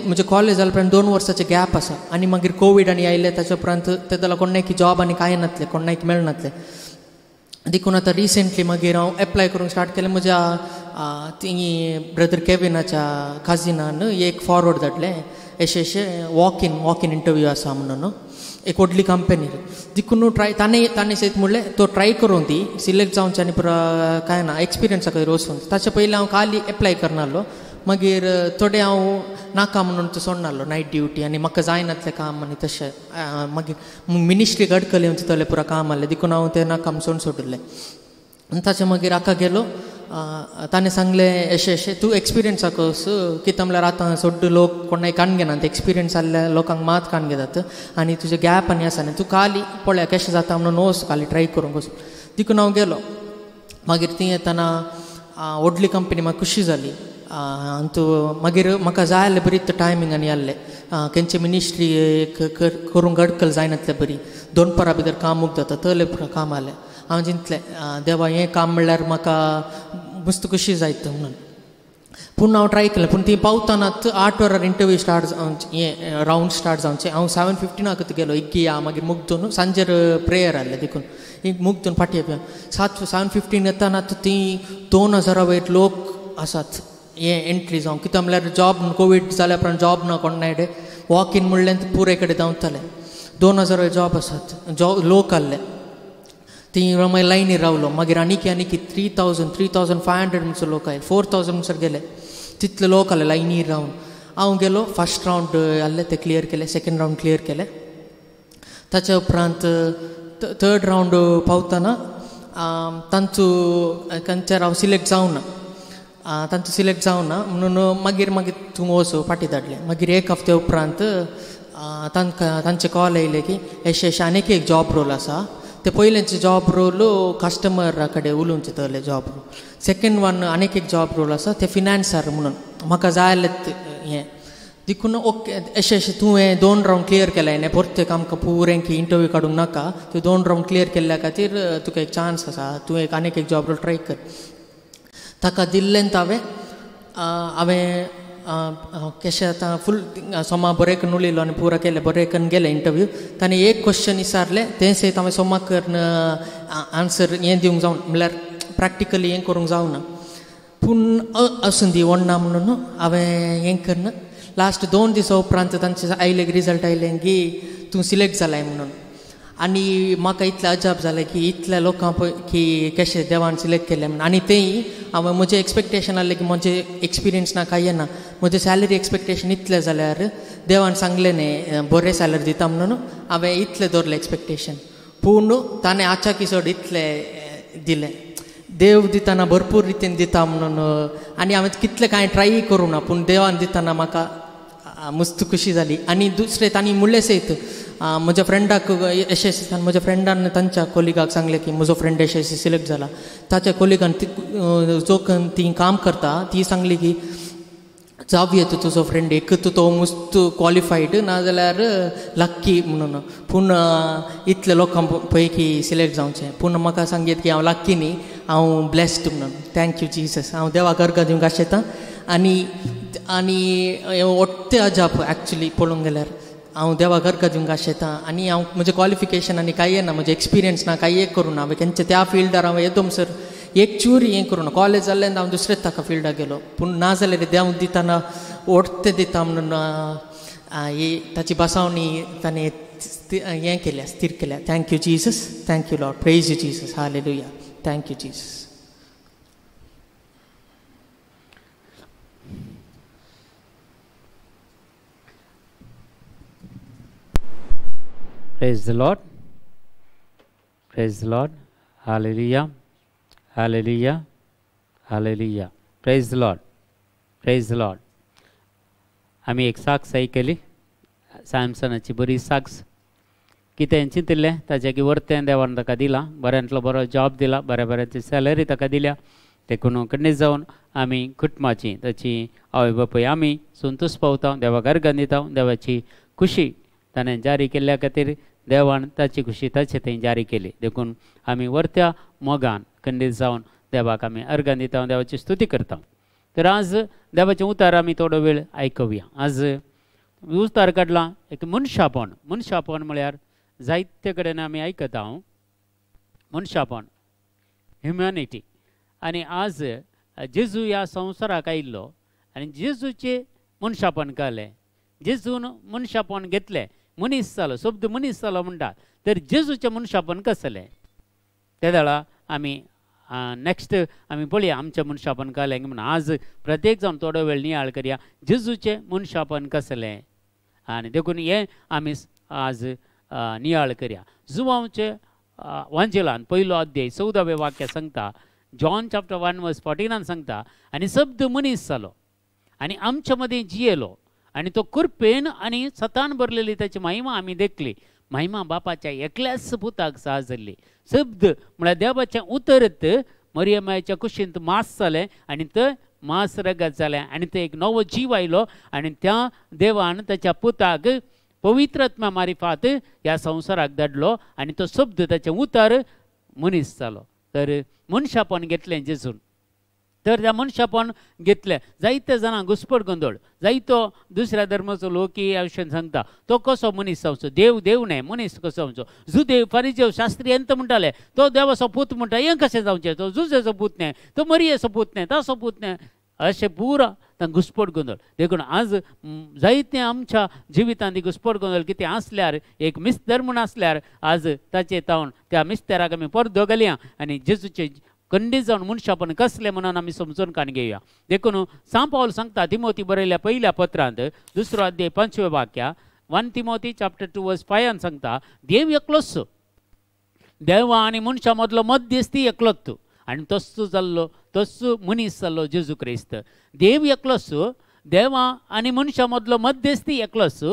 म्हजें कॉलेज जाल्या उपरांत 2 वर्साचें गॅप आसा आनी मागीर कोवीड आनी आयलें ताच्या उपरांत ते जाल्यार कोणाक जॉब आनी कांय नासलें कोणाक मेळनासलें देखून आतां रिसेंटली मागीर हांव एप्लाय करूंक स्टार्ट केलें म्हज्या ब्रदर केविनाच्या काजिनान एक फॉरवर्ड धाडलें अशें वॉक इन इंटरव्यू आसा म्हणून एक व्हडली कंपनीर देखून ट्राय ताणें सयत म्हणलें तो ट्राय करूं दी सिलेक्ट जावचे आनी पुरो कांय ना एक्सपिरियन्स खातीर वचून ताचे पयलीं हांव खाली एप्लाय करनासलो मागीर थोडे हांव नाका म्हणून तो सोडनासलो नायट ड्युटी आनी म्हाका जायनासलें काम आनी तशें मागीर मिनिस्ट्री गडकले चिंतलें पुरो काम आहलें देखून हांव तें नाका म्हणून सोडिल्लें आनी ताचे मागीर हाका गेलो ताणें सांगलें अशें तूं एक्सपिरियन्स आकोस कित्याक म्हळ्यार आतां सड्ड लोक कोणाय कान घेनात एक्सपिरियन्स आसल्या लोकांक मात कान घेतात आनी तुजें गॅप आनी आसा न्ही तूं खाली पळय कशें जाता म्हणून वच खाली ट्राय करूंक वच देखून हांव गेलो मागीर ती येताना व्हडली कंपनी म्हाका खुशी जाली मागीर म्हाका जाय आसलें बरी टायमींग आनी आहलें खंयचे मिनिस्ट्री करूंक गडकल जायनासलें बरी 2 वरां भितर काम मूग जाता तले पुरो काम आहलें हांव चिंतलें देवा हें काम म्हणल्यार म्हाका मस्त खुशी जायत म्हणून पूण हांव ट्राय केलें पूण ती पावतानाच 8 वरार इंटरव्यू स्टार्ट हें रावंड स्टार्ट जावचें हांव 7:15 गेलो इग्गिया मागीर मुग्दून सांजेर प्रेयर आहलें देखून एक मुग्दून फाटी 7:15 येताना ती 2000 वयर लोक आसात हें एंट्री जावं कित्याक म्हळ्यार जॉब कोवीड जाल्या उपरांत जॉब ना कोणाय वॉक इन म्हणलें पुरे कडेन धांवतालें 2000 वयर जॉब आसात लोक आहले ती मागीर लायनीर रावलो मागीर आनीक 3,500 म्हणसर लोक आयले 4,000 म्हणसर गेले तितले लोक आहले लायनीर रावन हांव गेलो फर्स्ट रावंड आहले ते क्लियर केले सेकेंड रावंड क्लियर केले ताच्या उपरांत थर्ड रावंड पावतना तांचो हांव सिलेक्ट जावना म्हणून मागीर तूं वच फाटी धाडलें मागीर 1 हफ्ते उपरांत तांचे कॉल येयले की अशें आनीक एक जॉब रोल आसा ते पयलेंचे जॉब रोल कस्टमरा कडेन उलोवंक चिंतले जॉब रोल सेकेंड वन आनीक एक जॉब रोल आसा ते फिनान्सार म्हणून म्हाका जाय आसलें हें देखून ओके अशें तुवें 2 रावंड क्लियर केले न्ही परतेक आमकां पुरें की इंटरव्यू काडूंक नाका तूं 2 रावंड क्लियर केल्ल्या खातीर तुका एक चान्स आसा तूं आनीक एक जॉब रोल ट्राय कर ताका दिल्लें हांवें कशें आतां फूल सोमा बरें करून उलयलो आनी पुरो केलें बरें करून गेलें इंटरव्यू ताणें एक क्वेश्चन विचारलें तें सयत हांवें सोमा करून आन्सर हें दिवंक जावन म्हळ्यार प्रॅक्टिकली हें करूंक जावना पूण असून दी वडना म्हणून हांवें हें करना लास्ट 2 दिसा उपरांत तांचे आयले रिजल्ट आयलें की तूं सिलेक्ट जालाय म्हणून आनी म्हाका इतलें अजाप जालें की इतल्या लोकांक की कशें देवान सिलेक्ट केलें म्हणून आनी तेंय हांवें म्हजें एक्सपेक्टेशन आसलें की म्हजें एक्सपिरियन्स ना काय ना म्हजें सॅलरी एक्सपेक्टेशन इतलें जाल्यार देवान सांगलें न्ही बरें सॅलरी दिता म्हणून हांवें इतलें दवरलें एक्सपेक्टेशन पूण ताणें आचाकी चड इतलें दिलें देव दितना भरपूर रितीन दिता म्हणून आनी हांवें कितलें कांय ट्राय करूं ना पूण देवान दितना म्हाका मस्त खुशी जाली आनी दुसरें तांणी म्हणलें सयत म्हज्या फ्रेंडाक यशस्वी म्हज्या फ्रेंडान तांच्या कोलिगाक सांगलें की म्हजो फ्रेंड यशस्वी सिलेक्ट जाला ताच्या कोलिगान जो ती काम करता ती सांगली की जावं येता तुजो फ्रेंड एक तो मस्त क्वॉलिफायड नाजाल्यार लक्की म्हणून पूण इतले लोकां पैकी सिलेक्ट जावचें पूण म्हाका सांगीत की हांव लक्की न्ही हांव ब्लेस्ड म्हणून थँक्यू जीसस हांव देवाक अर्घ दिवंक आशेतां आनी ओट्टे अजाप एक्चुली पळोवंक गेल्यार हांव देवाक अर्घ दिवंक आशेतां आनी हांव म्हजें क्वॉलिफिकेशन आनी कांय ना म्हजें एक्सपिरियन्स ना कांय एक करूं ना हांवें केन्ना त्या फिल्डार हांवें एकदम सर एक चूरी हें करूं ना कॉलेज जाल्ल्यान हांव दुसरेंच ताका फिल्डाक गेलो पूण ना जाल्यार देव दितना ओट्ते दिता म्हणून ताची बसावणी ताणें हें केल्या स्थिर केल्या thank you Jesus thank you Lord praise you Jesus hallelujah thank you Jesus Praise the Lord. Praise the Lord. Hallelujah. Hallelujah. Hallelujah. Praise the Lord. Praise the Lord. आम्ही एक साक्स ऐकली सॅमसनाची बरी साक्स कितें चिंतिल्लें ताचे की वर्तें देवान ताका दिला बऱ्यांतलो बरो जॉब दिला बऱ्या बऱ्याची सॅलरी ताका दिल्या देखून खंडीत जावन आमी कुटुंबाची ताची आवय बापूय आमी संतोश पावता देवाक अर्घ दिता देवाची खुशी ताणें जारी केल्ल्या खातीर देवान ताची खुशी ताचे थंय जारी केली देखून आमी वर्त्या मोगान खंडीत जावन देवाक आमी अर्घ दिता देवाची स्तुती करता तर आज देवाचें उतार आमी थोडो वेळ आयकुया आज उतार काडला एक मनशापण म्हळ्यार जायते कडेन आमी आयकता मनशापण ह्युमॅनिटी आनी आज जेजू ह्या संवसाराक आयिल्लो आनी जेजूचें मनशापण केलें जेजून मनशापण घेतलें मनीस जालो शब्द मनीस जालो म्हणटा तर जेजूचें मनशापण कसलें त्या वेळा आमी नेक्स्ट आमी पळया आमचें मनशापण केलें म्हणून आज प्रत्येक जावन थोडो वेळ नियाळ करया जेजूचें मनशापण कसलें आनी देखून हें आमी आज नियाळ करया जुवांवचे वांजेलान पयलो अध्याय 14वें वाक्य सांगता जॉन चॅप्टर 1:14 सांगता आनी शब्द मनीस जालो आनी आमचे मदीं जियेलो आनी तो कृपेन आनी सतान भरलेली ताची महिमा आमी देखली महिमा बापाच्या एकल्याच पुताक साह जाल्ली शब्द म्हळ्यार देवाचें उतरत मरियमाच्या कुशींत मास जालें आनी थंय मास रगत जालें आनी थंय एक नवो जीव आयलो आनी त्या देवान ताच्या पुताक पवित्रात्मा मारिफात ह्या संवसाराक धाडलो आनी तो शब्द ताचें उतर मनीस जालो तर मनशापण घेतलें जेजून तर त्या मनशापण घेतलें जायते जाणांक घुस्पट गोंदळ जायतो दुसऱ्या धर्माचो लोक आयुश्यान सांगता तो कसो मनीस जावचो देव न्हय मनीस कसो जावचो जुदेव फारिजेव शास्त्री एंत म्हणटाले तो देवाचो पूत म्हणटा हें कशें जावचें तो जुजेचो पूत न्हय तो मरियेचो पूत न्हय ताचो पूत न्हय अशें पुरो तांकां घुस्पट गोंदळ देखून आज जायते आमच्या जिवितांत घुस्पट गोंदळ कितें आसल्यार एक मिस्तर म्हूण आसल्यार आज ताचे तावन त्या मिस्तेराक आमी परदो घालया आनी जेजूचे खंडीत जावन मनशापण कसलें म्हणून आमी समजून काण घेवया देखून सान पावल सांगता तिमोथी बरयल्या पयल्या पत्रांत 2 अध्याय 5वें वाक्य 1 तिमोथी चॅप्टर 2:5 सांगता देव एकलोच देवा आनी मनशा मदलो मध्यस्थी एकलोच आनी तस्सो जाल्लो तस्सो मनीस जाल्लो जेजू क्रिस्त देव एकलोच देवा आनी मनशा मदलो मध्यस्थी एकलोच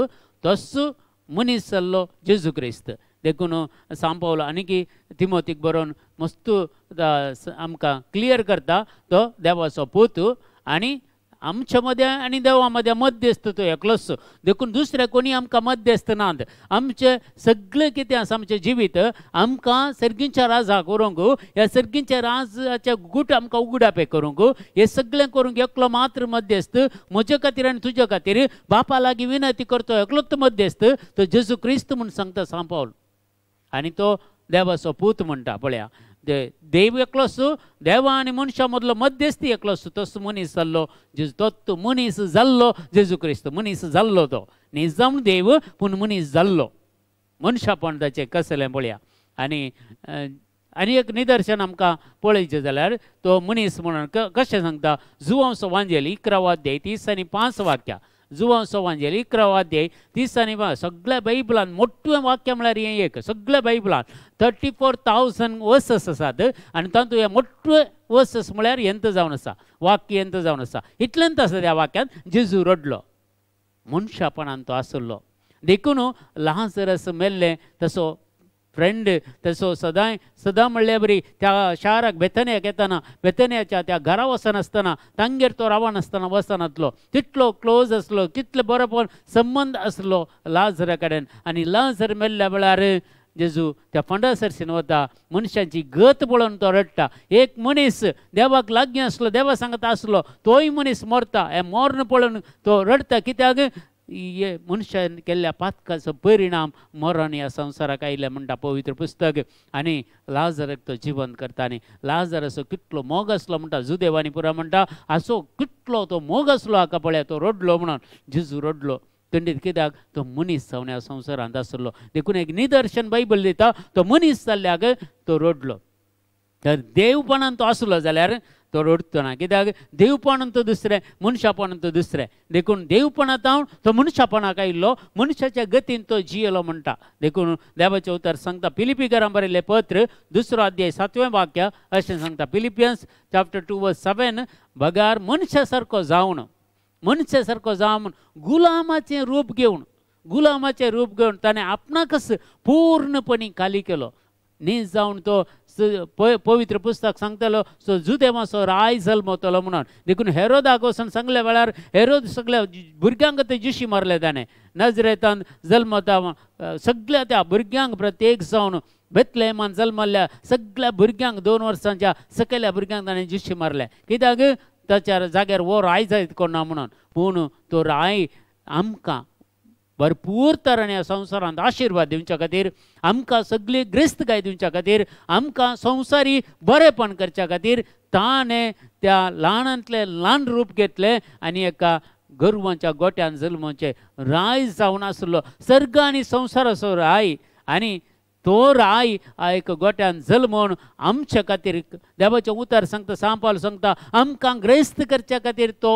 तस्सो मनीस जाल्लो जेजू क्रिस्त देखून सान पावल आनी तिमोथीक बरोवन मस्त आमकां क्लियर करता तो देवाचो पूत आनी आमच्या मदें आनी देवा मदें मध्यस्थ तो एकलोच देखून दुसरे कोणी आमकां मध्यस्थ नात आमचें सगळें कितें आसा आमचें जिवीत आमकां सर्गीच्या राजाक करूंक ह्या सर्गीच्या राजाचे गूट आमकां उगडापे करूंक हें सगळें करूंक एकलो मात्र मध्यस्थ म्हजे खातीर आनी तुजे खातीर बापा लागीं विनंती करतो एकलोच मध्यस्थ तो जेजू क्रिस्त म्हूण सांगता सान पावल आनी तो देवाचो पूत म्हणटा पळया देव एकलोच देवा आनी मनशा मदलो मध्यस्थी एकलोच तसो मनीस जाल्लो तो मनीस जाल्लो जेजू क्रिस्त मनीस जाल्लो तो न्ही जावन देव पूण मनीस जाल्लो मनशापण ताचें कसलें पळया आनी आनी एक निदर्शन आमकां पळयचें जाल्यार तो मनीस म्हणून कशें सांगता जुवांचो वांजेल 11 अध्याय 30 आनी 5 वाक्यां जुवांचो वांजेल 11 अध्याय 30 आनी 5 सगळ्या बायबलान मोठ्ठें वाक्य म्हळ्यार हें एक सगळ्या बायबलान 34,000 वर्सस आसात आनी तातूंत हे मोठ्ठे वर्सस म्हळ्यार यंत जावन आसा वाक्य यंत जावन आसा इतल्यांत आसा त्या वाक्यांत जेजू रडलो मनशापणान तो आसलो देखून लाजरस मेल्ले तसो फ्रेंड तसो सदां म्हणल्यार बरी त्या शाराक बेथान्याक येताना बेथान्याच्या त्या घरा वचनासतना तांगेर तो रावनासतना वचनातलो तितलो क्लोज आसलो कितलो बरोपण संबंद आसलो लाजरा कडेन आनी लाजर मेल्ल्या वेळार जेजू त्या फंडासरशीन वता मनशांची गत पळोवन तो रडटा एक मनीस देवाक लागीं आसलो देवा सांगता आसलो तोय मनीस मरता हे मरण पळोवन तो रडता कित्याक हे मनशान केल्ल्या पातकाचो परिणाम मरण ह्या संवसाराक आयिल्लें म्हणटा पवित्र पुस्तक आनी लाजराक तो जिवंत करता आनी लाजर असो कितलो मोग आसलो म्हणटा जुदेवानी पुरा म्हणटा असो कितलो तो मोग आसलो हाका पळया तो रडलो म्हणून जेजू रडलो खंडीत कित्याक तो मनीस जावन ह्या संवसारांत आसलो देखून एक निदर्शन बायबल दिता तो मनीस जाल्ल्याक तो रडलो तर देवपणान तो आसलो जाल्यार तो रडतो ना कित्याक देवपणान तो दुसरें मनशापणान तो दुसरें देखून देवपणांत हांव तो मनशापणाक आयिल्लो मनशाच्या गतीन तो जियेलो म्हणटा देखून देवाचें उतर सांगता फिलिपिकारांक बरयल्लें पत्र 2 अध्याय 7वें वाक्य अशें सांगता फिलिपियन्स चॅप्टर 2 वर्स 7 बगार मनशा सारको जावन गुलामाचें रूप घेवन ताणें आपणाकच पूर्णपणी खाली केलो न्ही जावन तो पवित्र पुस्तक सांगतालो सो जुदेवाचो राय जल्मतलो म्हणून देखून हेरोदाक वचून सांगल्या वेळार हेरोद सगळ्या भुरग्यांक ते जुशी मारले ताणें नजरेतान जल्मता सगळ्या त्या भुरग्यांक प्रत्येक जावन बेतलेहमान जल्मल्ल्या सगळ्या भुरग्यांक 2 वर्सांच्या सकयल्या भुरग्यांक ताणें जुशी मारले कित्याक ताच्या जाग्यार वो राय जायत कोणा म्हणून पूण तो राय आमकां भरपूर तराने ह्या संवसारांत आशिर्वाद दिवच्या खातीर आमकां सगळी ग्रेस्तकाय दिवच्या खातीर आमकां संवसारी बरेपण करच्या खातीर ताणें त्या ल्हानांतलें ल्हान रूप घेतलें आनी एका गोरवांच्या गोट्यान जल्मोवचें राय जावन आसलो सर्ग आनी संवसाराचो राय आनी तो राय एक गोट्यान जल्मोवन आमच्या खातीर देवाचें उतर सांगता सांपाल सांगता आमकां ग्रेस्त करच्या खातीर तो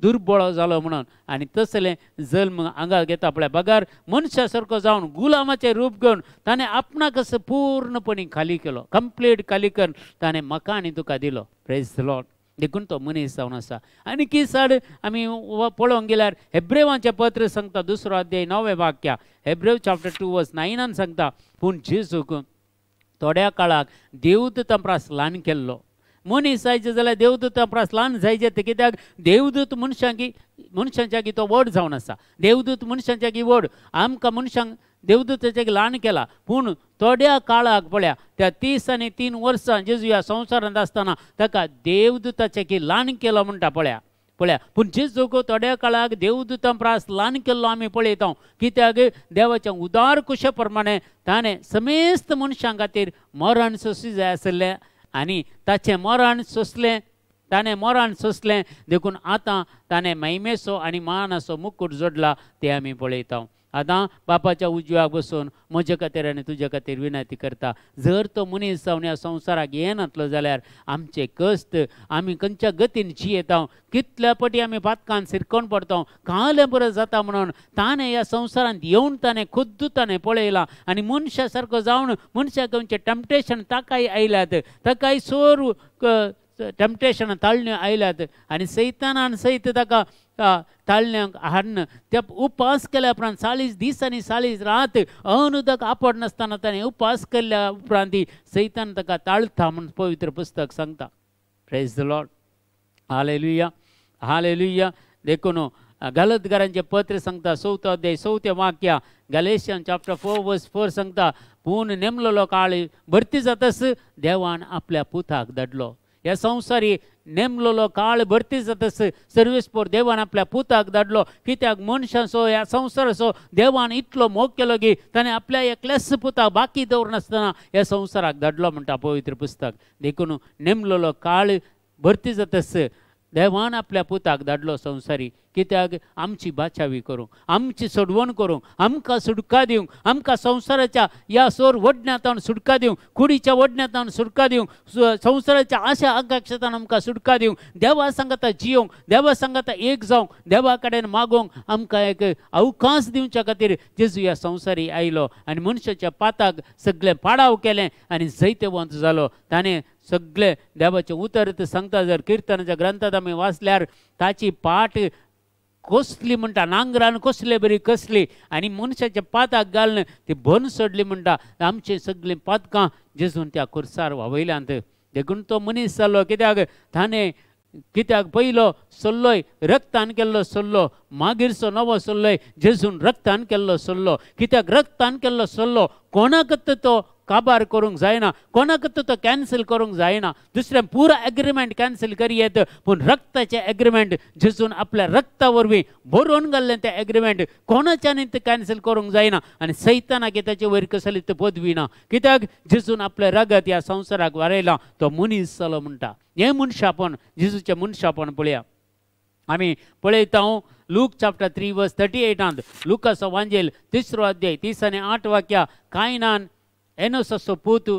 दुर्बळ जालो म्हणून आनी तसलें जल्म हांगा घेता पळय बगार मनशा सारको जावन गुलामाचें रूप घेवन ताणें आपणाक पूर्णपणी खाली केलो कंप्लीट खाली करून ताणें म्हाका आनी तुका दिलो प्रेज द लॉर्ड देखून तो मनीस जावन आसा आनी की साड आमी पळोवंक गेल्यार हेब्रेवाचें पत्र सांगता 2 अध्याय 9वें वाक्य हेब्रेव चॅप्टर 2 वर्स 9 सांगता पूण जेजूक थोड्या काळाक देवदूत परस ल्हान केल्लो मनीस जायचे जाल्यार देवदूता परस ल्हान जायचे ते कित्याक देवदूत मनशांच्या की तो व्हड जावन आसा देवदूत मनशांच्या की व्हड आमकां मनशांक देवदूताच्या की ल्हान केला पूण थोड्या काळाक पळया त्या 30 आनी 3 वर्सां जेजू ह्या संवसारांत आसतना ताका देवदूताच्या की ल्हान केलो म्हणटा पळया पूण जेजूक थोड्या काळाक देवदूतां परस ल्हान केल्लो आमी पळयता कित्याक देवाच्या उदार कुशे प्रमाणे ताणें समेस्त मनशां खातीर मरण सोंसी जाय आसलें आनी ताचें मरण सोंसलें ताणें मरण सोंसलें देखून आतां ताणें महिमेचो आनी मानाचो मुकूट जोडला ते आमी पळयता आतां बापाच्या उजव्याक बसून म्हजे खातीर आनी तुजे खातीर विनंती करता जर तो मनीस जावन ह्या संवसाराक येनातलो जाल्यार आमचे कश्ट आमी खंयच्या गतीन जियेता कितल्या पटी आमी पातकान सिरकोन पडटा काळें बरें जाता म्हणून ताणें ह्या संवसारांत येवन ताणें खुद्द ताणें पळयलां आनी मनशा सारको जावन मनशाक खंयचें टॅम्पटेशन ताकाय आयल्यात ताकाय सोर टॅम्पटेशन ताळण्यो आयल्यात आनी सैतानान सयत ताका ताळण्यांक हाडन त्या उपास केल्या उपरांत 40 दीस आनी 40 रात अनुदक आपड नासतना ताणें उपास केल्ल्या उपरांत सैतान ताका ताळता म्हूण पवित्र पुस्तक सांगता प्रेज द लॉर्ड हालेलुया देखून गलतकारांचें पत्र सांगता 4 अध्याय 4 वाक्य गलेशियन चॅप्टर 4 वर्स 4 सांगता पूण नेमलेलो काळ भरती जातास देवान आपल्या पुताक धाडलो ह्या संवसारी नेमलेलो काळ भरती जातास सर्वेस्पोर देवान आपल्या पुताक धाडलो कित्याक मनशाचो ह्या संवसाराचो देवान इतलो मोग केलो की ताणें आपल्या एकल्याच पुताक बाकी दवरनासतना ह्या संवसाराक धाडलो म्हणटा पवित्र पुस्तक देखून नेमलेलो काळ भरती जातास देवान आपल्या पुताक धाडलो संवसारी कित्याक आमची बाचावी करूंक, आमची सोडवण करूंक, आमकां सुटका दिवंक, आमकां संवसाराच्या ह्या सोर वडण्यांतल्यान सुटका दिवंक, कुडीच्या वडण्यांतल्यान सुटका दिवंक, संवसाराच्या आशा आकांक्षांतल्यान आमकां सुटका दिवंक, देवा सांगता जियोंक, देवा सांगता एक जावंक, देवा कडेन मागोवंक आमकां एक अवकाश दिवच्या खातीर जेजू ह्या संवसारी आयलो आनी मनशाच्या पाताक सगळें पाडाव केलें आनी जैतवंत जालो. ताणें सगळे देवाचें उतर सांगता. जर किर्तनाच्या ग्रंथांत आमी वाचल्यार ताची पाट कसली म्हणटा, नांगरान कसले बरी कसली आनी मनशाच्या पाताक घालून ती बन सोडली म्हणटा. आमची सगळीं पातकां जेजून त्या खुर्सार व्हावयल्यांत. देखून तो मनीस जालो कित्याक ताणें कित्याक पयलो सल्लोय रक्तान केल्लो सल्लो, मागीरचो नवो सल्लोय जेजून रक्तान केल्लो सल्लो. कित्याक रक्तान केल्लो सल्लो कोणाकच तो काबार करूंक जायना, कोणाकच तो कॅन्सल करूंक जायना. दुसरें पुरो एग्रीमेंट कॅन्सल करी येत, पूण रक्ताचें एग्रीमेंट जेजून आपल्या रक्ता वरवीं बरोवन घाल्लें तें एग्रीमेंट कोणाच्यानी ते कॅन्सल करूंक जायना. आनी सैतानाक ताचे वयर कसली पदवी ना, कित्याक जेजून आपले रगत ह्या संवसाराक वारयलां. तो मनीस जालो म्हणटा. हें मनशापण, जेजूचें मनशापण पळया. आमी पळयता लूक चॅप्टर 3 वर्स 38 लुकाचो वांजेल 3रो अध्याय 30 आनी 8 वाक्यां. कायनान एनोसाचो पूत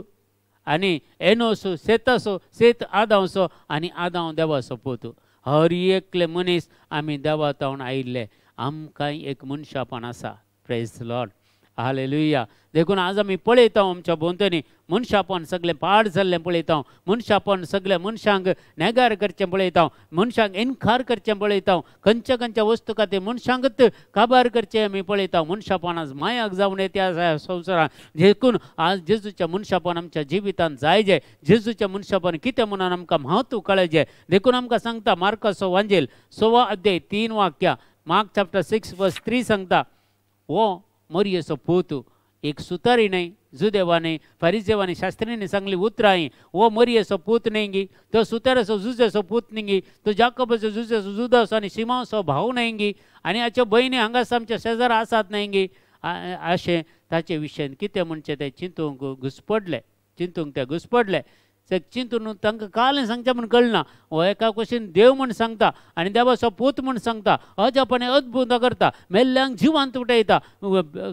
आनी एनोसो सेताचो, सेत आदावचो आनी आदाव देवाचो पूत. हर एकले मनीस आमी देवा तावन आयिल्ले. आमकां एक मनशापण आसा. Praise the Lord, hallelujah. देखून आज आमी पळयता आमच्या भोंवतणी मनशापण सगळें पाड जाल्लें पळयता. मनशापण सगळें मनशांक नेगार करचें पळयता, मनशांक इन्कार करचें पळयता. खंयच्या खंयच्या वस्तू खातीर मनशांकच काबार करचें आमी पळयता. मनशापण आज मायाक जावन येता संवसारांत. देखून आज जेजूचें मनशापण आमच्या जिवितांत जायजें. जेजूचें मनशापण कितें म्हणून आमकां म्हत्व कळजें. देखून आमकां सांगता मार्काचो वांजेल 6 अध्याय 3 वाक्यां. मार्क चॅप्टर 6 वर्स 3 सांगता, हो मोरयेचो पूत एक सुतारी न्हय, जुदेवा न्हय, फारिसेवांनी शास्त्रींनी सांगली उतरां. हो मोरयेचो पूत न्हय गी, तो सुताराचो जुजेचो पूत न्हय गी, तो जाकोबाचो जुजेचो जुदासो आनी शिमावचो भाव न्हय गी, आनी हाच्यो भयणी हांगास आमच्या शेजार आसात न्हय गी. अशें ताचे विशयान कितें म्हणचें तें चिंतूंक ते घुसपडले. चिंतून तांकां कालें सांगचें म्हूण कळना. हो एका कुशीन देव म्हूण सांगता आनी देवाचो पूत म्हूण सांगता. अजापणे अद्भुत करता, मेल्ल्यांक जिवांत उठयता,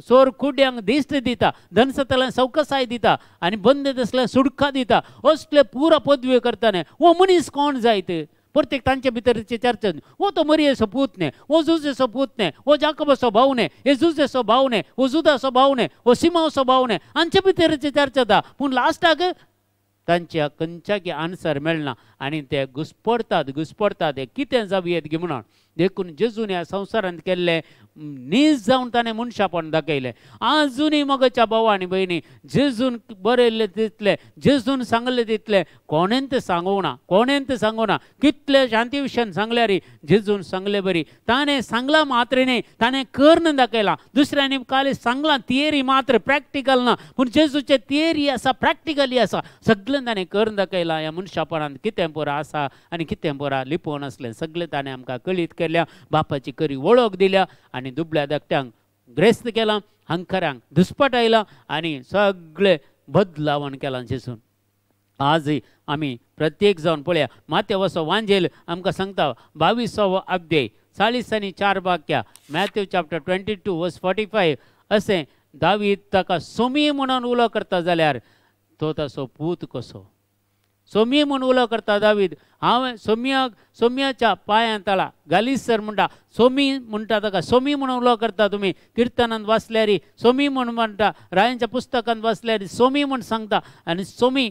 सोर कुड्यांक दिश्ट दिता, धनसतल्यांक सवकसाय दिता आनी बंद असल्या सुडका दिता. असले पुरो पदवी करताले. हो मनीस कोण जायत? प्रत्येक तांचे भितरची चर्चा. हो तो मोरयेचो पूत न्हय, हो जुजेचो पूत न्हय, हो जाकोबाचो भाव न्हय, हे जुजेचो भाव न्हय, हो जुदाचो भाव न्हय, हो शिमावचो भाव न्हय. हांचे भितरची चर्चा जाता. पूण लास्टाक तांच्या खंयच्याक आन्सर मेळना आनी ते घुसपडटात हे कितें जावयेत गे म्हणून. देखून जेजून ह्या संवसारांत केल्ले नीज जावन ताणें मनशापण दाखयलें. आजुनूय मगच्या भाव आनी भयणी जेजून बरयल्लें तितलें, जेजून सांगलें तितलें कोणेंत सांगूं ना. कितले शांती विशयान सांगल्यार जेजून सांगलें बरी. ताणें सांगलां मात्र न्हय, ताणें करून दाखयलां. दुसऱ्यांनी खाली सांगलां थियरी मात्र, प्रॅक्टिकल ना. पूण जेजूचे थियरी आसा, प्रॅक्टिकली आसा. सगळें ताणें करून दाखयलां. ह्या मनशापणांत कितें बरं आसा आनी कितें बरं लिपोवन आसलें सगळें ताणें आमकां कळीत केल्या. बापाची खरी वळख दिल्या आनी दुबळ्या धाकट्यांक ग्रेस्त केलां, हंकारांक धुस्पटायलां आनी सगळें बदलावण केलां जेजून. आज आमी प्रत्येक जावन पळया मातेवाचो वांजेल आमकां सांगता 22 अध्याय 40 आनी 4 वाक्यां. मॅथ्यू चॅप्टर 22 वर्स 45 अशें. दावीद ताका सोमी म्हणून उलो करता जाल्यार तो ताचो पूत कसो. सोमी म्हूण उलो करता दावीद. हांवें सोम्याच्या पांयां तळा घालीसर म्हणटा. सोमी म्हणटा ताका सोमी म्हणून उलो करता. तुमी किर्तनांत वाचल्यार सोमी म्हूण म्हणटा, रायांच्या पुस्तकांत वाचल्यार सोमी म्हूण सांगता. आनी सोमी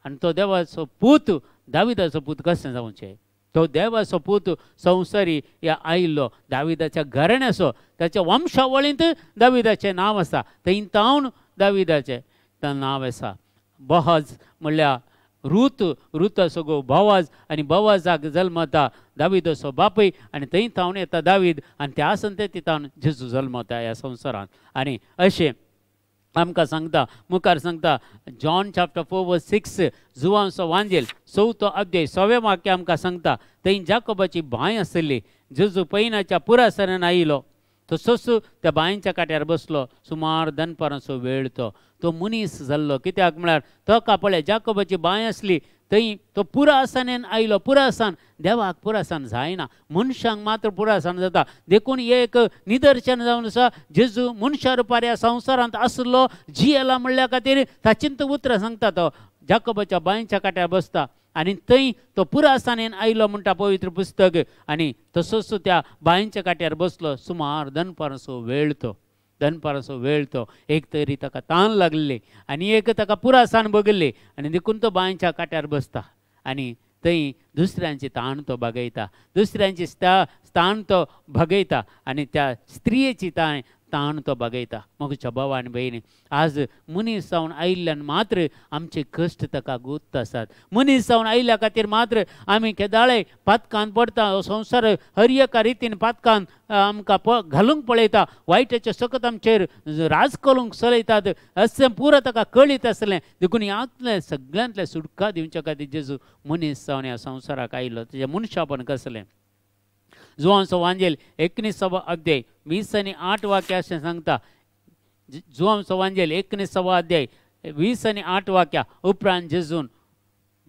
आनी तो देवाचो पूत, दाविदाचो पूत कशें जावचें. तो देवाचो पूत संवसारी ह्या आयिल्लो दाविदाच्या घराण्याचो. ताच्या वंशावळींत दाविदाचें नांव आसा. थंय तावन दाविदाचें नांव आसा. बोआज म्हणल्यार रुताचो गो बोआज आनी बोआजाक जल्मता दाविदाचो बापूय आनी थंय थावन येता दावीद आनी त्या आसन ते तावन जेजू जल्मता ह्या संवसारांत. आनी अशें आमकां सांगता मुखार सांगता जॉन चॅप्टर 4 वर्स 6 जुवांचो वांजेल 4 अध्याय 6 वाक्य आमकां सांगता. थंय जाकोबाची बांय आसली. जेजू पैनाच्या पुरासरान आयिलो. तो ससू त्या बांयच्या काट्यार बसलो. सुमार दनपाराचो वेळ तो मनीस जाल्लो. कित्याक म्हळ्यार तो कापळे जाकोबाची बांय आसली थंय तो पुरासानेन आयलो. पुरासान देवाक पुरासान जायना, मनशांक मात्र पुरासान जाता. देखून एक निदर्शन जावन आसा, जेजू मनशा रुपार ह्या संवसारांत आसलो, जियेला म्हणल्या खातीर ताचीन तो उतरां सांगता. तो जाकोबाच्या बांयच्या काट्यार बसता आनी थंय तो पुरासानेन आयलो म्हणटा पवित्र पुस्तक. आनी तसोच त्या बांयच्या काट्यार बसलो. सुमार दनपाराचो वेळ तो, दनपाराचो वेळ तो. एक तरी ताका तान लागले आनी एक ताका पुरासान बगले आनी देखून तो बांयच्या काट्यार बसता. आनी थंय दुसऱ्यांची ताण तो बागयता, दुसऱ्यांची ताण तो भागयता आनी त्या स्त्रियेची ताण तो बागयता. म्हज्या भावा आनी भयणी, आज मनीस जावन आयिल्ल्यान मात्र आमचे कश्ट ताका गुत्त आसात. मनीस जावन आयिल्ल्या खातीर मात्र आमी केदाळे पातकांत पडटा. हो संवसार हर एका रितीन पातकांत आमकां घालूंक पळयता, वायटाचे सकत आमचेर राज करूंक चलयतात. अशें पुरो ताका कळीत आसलें. देखून ह्यातलें सगळ्यांतलें सुटका दिवच्या खातीर जेजू मनीस जावन ह्या संवसाराक आयिल्लो. तेजें मनशापण कसलें. जोहांचो वांजेल 19 अध्याय 20 आनी 8 वाक्या अशें सांगता. जोहांचो वांजेल 19 अध्याय 20 आनी 8 वाक्या. उपरांत जेजून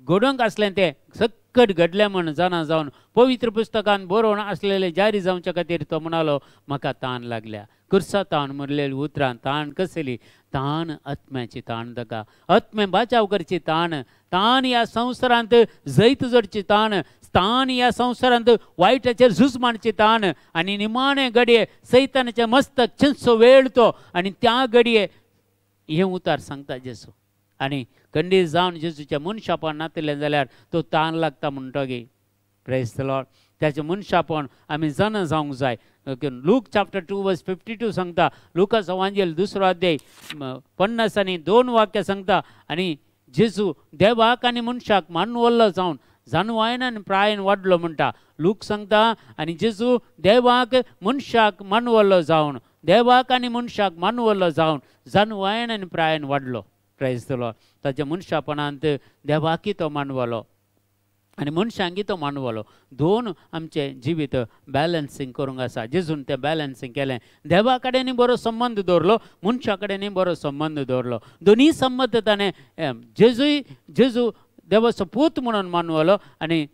घडोवंक आसलें तें सकट घडलें म्हण जाणा जावन पवित्र पुस्तकान बरोवन आसलेलें जारी जावच्या खातीर तो म्हणालो, म्हाका ताण लागल्या. कुर्सा ताण मरलेली उतरां. ताण कसली? ताण आत्म्याची ताण. ताका आत्मे बाचाव करची ताण. ताण ह्या संवसारांत जैत जोडची ताण. ताण ह्या संवसारांत वायटाचेर झूज मारची ताण. आनी निमाणे घडये सैतानाचें मस्तक चिंचो वेळ तो. आनी त्या घडये हें उतार सांगता जेजू. आनी खंडीत जावन जेजूच्या मनशापण नातलें जाल्यार तो ताण लागता म्हणटगी. Praise the Lord. त्याचें मनशापण आमी जाणा जावंक जाय. लूक चॅप्टर 2 वर्स 52 सांगता. लुकाचो वांजेल 2 अध्याय 50 आनी 2 वाक्यां सांगता. आनी जेजू देवाक आनी मनशाक मानवल्लो जावन जानवायन आनी प्रायेन वाडलो म्हणटा लूक सांगता. आनी जेजू देवाक मनशाक मानवल्लो जावन, देवाक आनी मनशाक मानवल्लो जावन जानवायन आनी प्रायेन वाडलो. Praise the Lord. ताच्या मनशापणांत देवाकी तो मानवलो आनी मनशांकी तो मानवलो. दोन आमचे जिवीत बॅलन्सिंग करूंक आसा. जेजून तें बॅलन्सिंग केलें. देवा कडेनय बरो संबंद दवरलो, मनशा कडेनय बरो संबंद दवरलो. दोनी संबंद ताणें जेजू देवाचो पूत म्हणून मानवलो आनी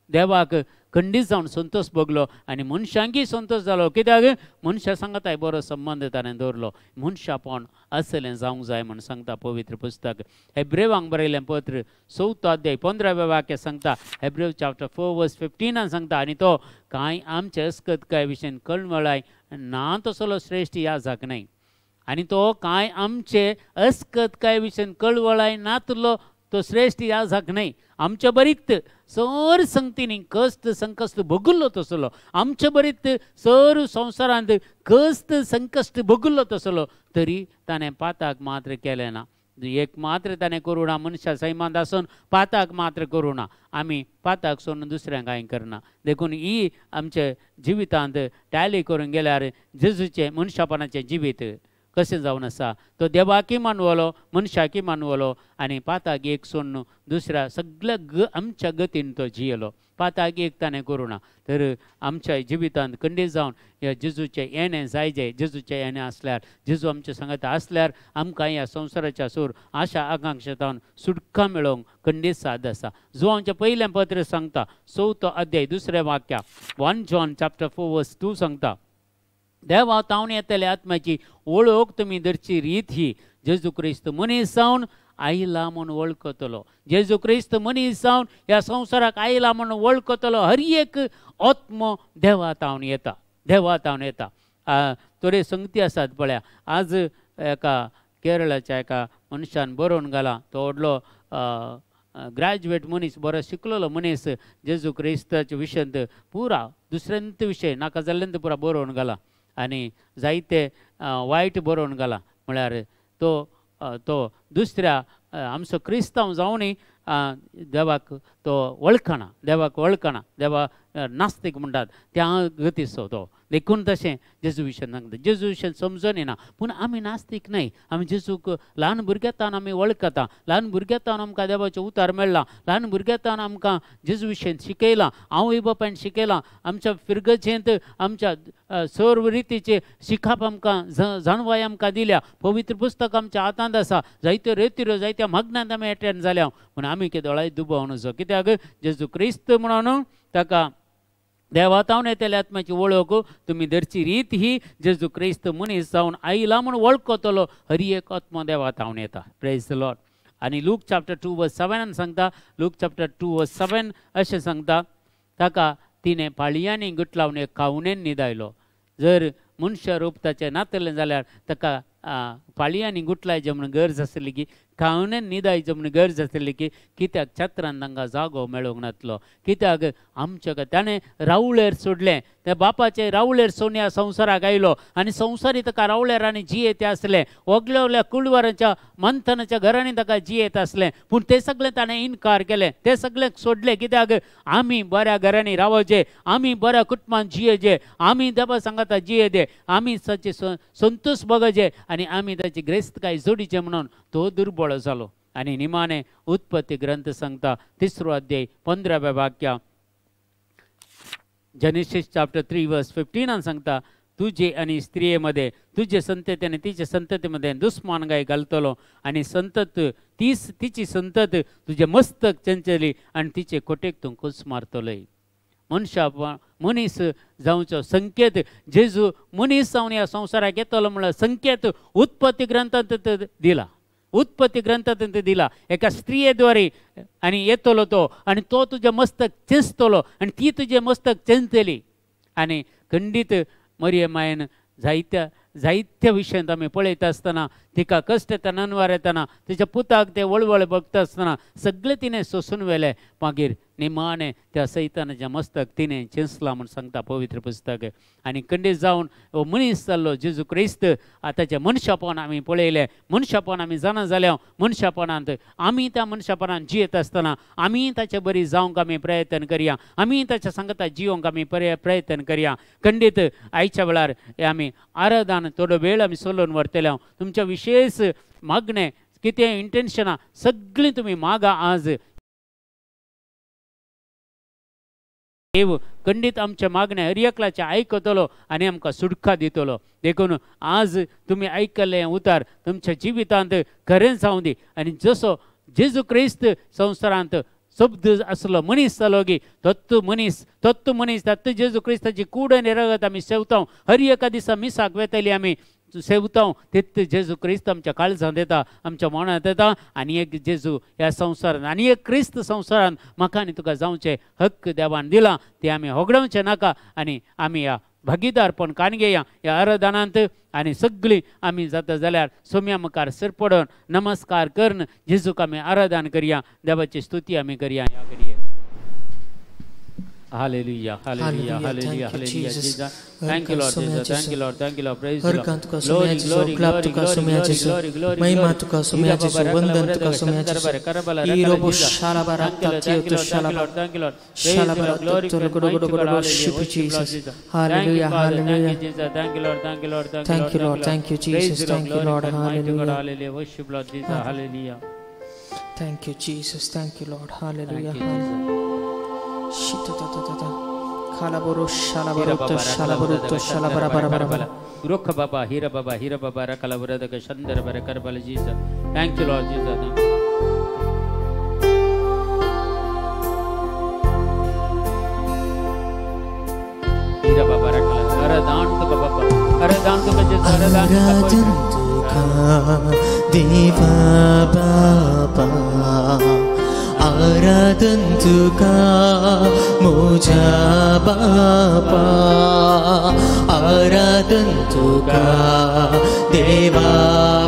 देवाक खंडीत जावन संतोष भोगलो आनी मनशांकी संतोष जालो. कित्याक मनशा सांगताय बरो संबंद ताणें दवरलो. मनशापण असलें जावंक जाय म्हूण सांगता पवित्र पुस्तक. हेब्रेवांक बरयलें पत्र 4 अध्याय 15 वाक्य सांगता. हेब्रेव चॅप्टर 4 वर्स 15 सांगता. आनी तो कांय आमचे अस्कतकाय विशयन कळवळाय ना तसलो श्रेश्ठ याजक न्हय. आनी तो कांय आमचे अस्कतकाय विशयन कळवळाय नातलो तो श्रेश्ठ याजक न्हय. आमच्या बरीत सर संगतींनी कश्ट संकश्ट भोगुल्लो तसलो. आमच्या बरीत सर संवसारांत कश्ट संकश्ट भोगुल्लो तसलो. तरी ताणें पाताक मात्र केलें ना. एक मात्र ताणें करूं ना. मनशा सैमांत आसून पाताक मात्र करूं ना. आमी पाताक सोडून दुसऱ्यांक कांय करना. देखून ही आमच्या जिवितांत टॅली करून गेल्यार जेजूचें मनशापणाचें जिवीत कशें जावन आसा. तो देवाकी मानवलो, मनशाकी मानवलो आनी पाताक एक सोडून दुसऱ्या सगळ्या आमच्या गतीन तो जियेलो. पाताक एक ताणें करूं ना. तर आमच्या जिवितांत खंडीत जावन ह्या जेजूचें येणें जायजें. जेजूचें येणें आसल्यार, जेजू आमच्या सांगात आसल्यार आमकां ह्या संवसाराच्या सूर आशा आकांक्षेतावन सुटका मेळोवंक खंडीत साद आसा. जो आमचें पयलें पत्र सांगता 4 अध्याय 2 वाक्या 1 John chapter 4 verse 2 सांगता. देवा तावन येतल्या आत्म्याची वळख तुमी धरची रीत ही जेजू क्रिस्त मनीस जावन आयला म्हूण वळखतलो. जेजू क्रिस्त मनीस जावन ह्या संवसाराक आयला म्हूण वळखतलो. हर एक आत्मो देवा तावन येता. देवा तावन येता. तोरे संगती आसात पळया. आज एका केरळाच्या एका मनशान बरोवन घाला. तो व्हडलो ग्रॅज्युएट मनीस, बरो शिकलेलो मनीस जेजू क्रिस्ताच्या विशयांत पुरा दुसऱ्यांत विशय नाका जाल्ल्यान पुरा बरोवन घाला आनी जायते वायट बरोवन घाला. म्हळ्यार तो दुसऱ्या आमचो क्रिस्तांव जावनय देवाक तो वळखना. देवाक वळखना. देवा नास्तिक म्हणटात त्या गतीचो तो देखून तशें जेजू विशयन सांगता जेजू विशयन समजून येना पूण आमी नास्तीक न्हय आमी जेजूक ल्हान भुरग्यातान आमी वळखता ल्हान भुरग्यातान आमकां देवाचो उतार मेळ्ळा ल्हान भुरग्यातान आमकां जेजू विशयन शिकयलां आवय बापायन शिकयलां आमच्या फिरगजेंत आमच्या सर्व रितीचे शिकप आमकां जाणवाय आमकां दिल्या पवित्र पुस्तक आमच्या हातांत आसा जायत्यो रेतीरो जायत्या मग्नांत आमी एटेंड जाल्या पूण आमी दोळाय दुबाव नजो कित्याक जेजू क्रिस्त म्हणून ताका देवातावन येतल्या आत्म्याची वळख तुमी धरची रीत ही जेजू क्रिस्त मनीस जावन आयला म्हूण वळखतलो हरी एक आत्मा देवातावन येता प्रेज द लॉर्ड आनी लूक चॅप्टर 2:7 सांगता लूक चॅप्टर 2:7 अशें सांगता ताका तिणें पाळयांनी गुट लावन एक कावणेन न्हिदायलो जर मनुष्य रूप ताचें नातलें जाल्यार ताका पाळयांनी गुटलायचें म्हणून गरज आसली की कावणेन न्हिदायचें म्हणून गरज आसली की कित्याक छत्रान तांकां जागो मेळोंक नातलो कित्याक आमच्या ताणें रावळेर सोडलें त्या बापाचे रावळेर सोन्या संवसाराक आयलो आनी संवसारी ताका रावळेर आनी जियेत आसलें व्हडल्या व्हडल्या कुळवरांच्या मंथनाच्या घरांनी ताका जियेत आसलें पूण तें सगळें ताणें इन्कार केलें तें सगळें सोडलें कित्याक आमी बऱ्या घरांनी रावचे आमी बऱ्या कुटुंबांत जियेचे आमी देवा सांगाता जियेचे आमी ताचे संतोष बगचे आनी आमी ताची ग्रेस्तकाय जोडीचे म्हणून तो दुर्बळ जालो आनी निमाणे उत्पत्ती ग्रंथ सांगता 3रो अध्याय 15व्या वाक्या जेनेसिस चॅप्टर 3:15 सांगता तुझे आनी स्त्रिये मध्ये तुझे संतती आनी तिचे संतती मध्ये दुस्मानगाय घालतलो आनी संतत तिची संतत तुझे मस्तक चंचली आनी तिचे कोटेक तूं कुस मारतलोय मनशा मनीस जावचो संकेत जेजू मनीस जावन ह्या संवसाराक येतलो म्हणल्यार संकेत उत्पत्ती ग्रंथांत दिला उत्पत्ती ग्रंथांत दिला एका स्त्रियेद्वारे आनी येतलो तो आनी तो तुजें मस्तक चेंचतलो आनी ती तुजें मस्तक चेंचतली आनी खंडीत मरियमायेन जायत्या विशयांत आमी पळयता आसतना तिका कश्ट येता ननवार येतना तिच्या पुताक ते वळवळ बघता आसतना सगळें तिणें सोसून व्हेलें मागीर निमाणें त्या सैतानाचें मस्तक तिणें चेंचलां म्हूण सांगता पवित्र पुस्तक आनी खंडीत जावन हो मनीस जाल्लो जेजू क्रिस्त आतांचें मनशापण आमी पळयलें मनशापण आमी जाणा जाल्या मनशापणांत आमी त्या मनशापणांत जियेत आसतना आमी ताचे बरी जावंक आमी प्रयत्न करया आमी ताच्या सांगता जिवंक आमी प्रयत्न करया खंडीत आयच्या वेळार आमी आराधन थोडो वेळ आमी सोलोवन व्हरतले तुमच्या विशेष मागणें कितें इंटेन्शनां सगळीं तुमी मागा आज देव खंडीत आमचे मागणे हर एकल्याचे आयकतलो आनी आमकां सुटका दितलो देखून आज तुमी आयकल्लें उतार तुमच्या जिवितांत खरें जावं दी आनी जसो जेजू क्रिस्त संवसारांत शब्द आसलो मनीस जालो की तत्व मनीस तत्व जेजू क्रिस्ताची कूड आनी रगत आमी सेवता हर एका दिसा मिसाक वेतली आमी सेवता तितले जेजू क्रिस्त आमच्या काळजांत येता आमच्या मनांत येता आनी एक जेजू ह्या संवसारांत आनी एक क्रिस्त संवसारांत म्हाका आनी तुका जावचें हक्क देवान दिला ते आमी होगडोवचें नाका आनी आमी ह्या भागीदारपण काणगेया ह्या आराधनांत आनी सगळीं आमी जाता जाल्यार सोम्या मुखार सरपडोन नमस्कार करून जेजूक आमी आराधन करया देवाची स्तुती आमी करया ह्या घडये Hallelujah, hallelujah, hallelujah, hallelujah, Jesus. Thank you, Lord Jesus. Thank you, Lord. Thank you, Lord. Praise the Lord. Glory, glory, glory, glory, glory, glory. महिमा तुका सोम्या जेजू वंदन तुका सोम्या जेजू ईरोबो शालाबारा तातियो तो शालाबारा Thank you, Lord. शालाबारा तो गोडो गोडो शिप Jesus hallelujah hallelujah Thank you, Lord. Thank you, Lord. Thank you, Lord. Thank you, Jesus. Thank you, Lord. Hallelujah. Hallelujah. Worship, Lord Jesus. Hallelujah. Thank you, Jesus. Thank you, Lord. Hallelujah. Kalaboro shalabaruto shalabaruto shalabara. Rokha Baba, Hira Baba, Rakalabara, the Kashandara, Barakarbala Jesus. Thank you, Lord Jesus. Hira Baba, Rakala, Aradan to Baba, Aradan to Jesus, Aradan to Deva Baba. आराधन तुका मोजा बापा आराधन तुका देवा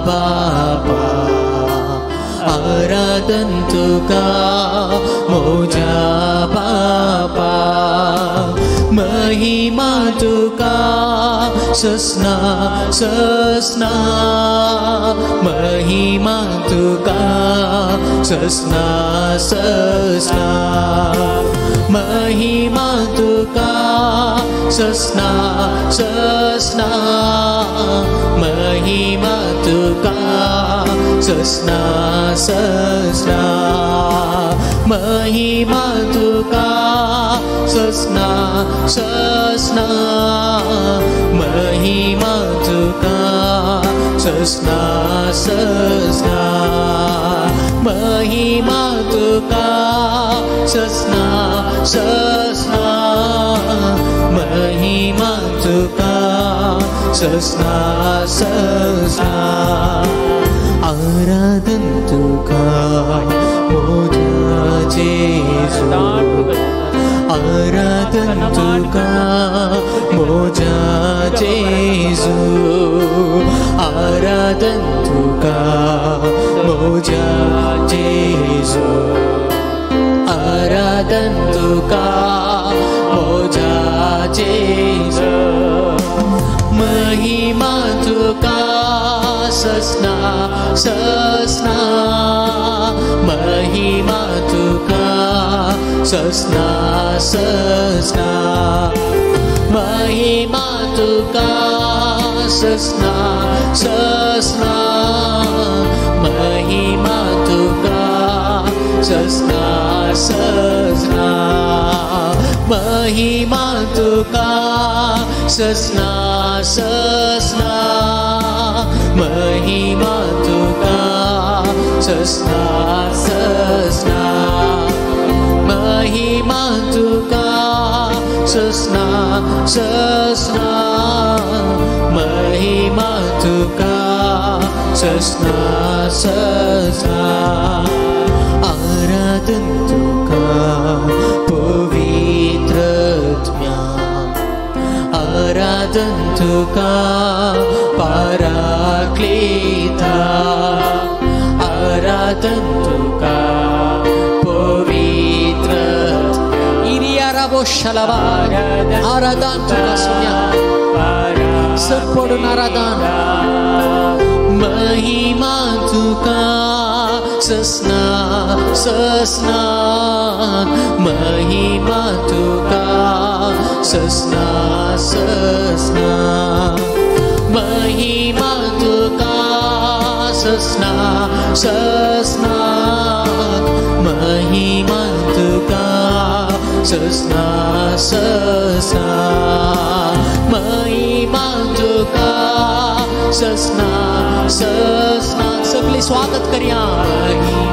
बापा आराधन तुका मोजा बापा महिमा तुका ससना ससना महिमा तुका ससना ससना महिमा तुका सस्ना सस्ना महिमा तुका सस्ना सस्ना महिमा तुका सस्ना सस्ना महिमा तुका सस्ना सस्ना महिमा तुका सस्ना सस्ना महिमा तुका सस्ना सस्ना आराधन तुका मोठा जेजू आराधन तुका मोठा जेजू आराधन तुका मोठा जेजू आराधन तुका मोठा जेजू महिमा तुका सस्ना सस्ना महिमा तुका सस्ना सस्ना महिमा तुका सस्ना सस्ना महिमा तुका सस्ना सस्ना महिमा तुका सस्ना सस्ना महिमा तुका सस्ना सस्ना महिमा तुका सस्ना सस्ना महिमा तुका सस्ना सस्ना आराधन तुका पवित्रत्म्या आराधन तुका पराक्लिता आराधन तुका पवित्र इरियाराबो शलवा आराधन तुका सोन्या सर्पडून आराधन महिमा तुका सस्ना सस्ना महिमा तुका सस्ना सस्ना महिमा तुका सस्ना सस्ना महिमा तुका सस्ना सस्ना महिमा तुका सस्ना सस्ना सगळे स्वागत करूया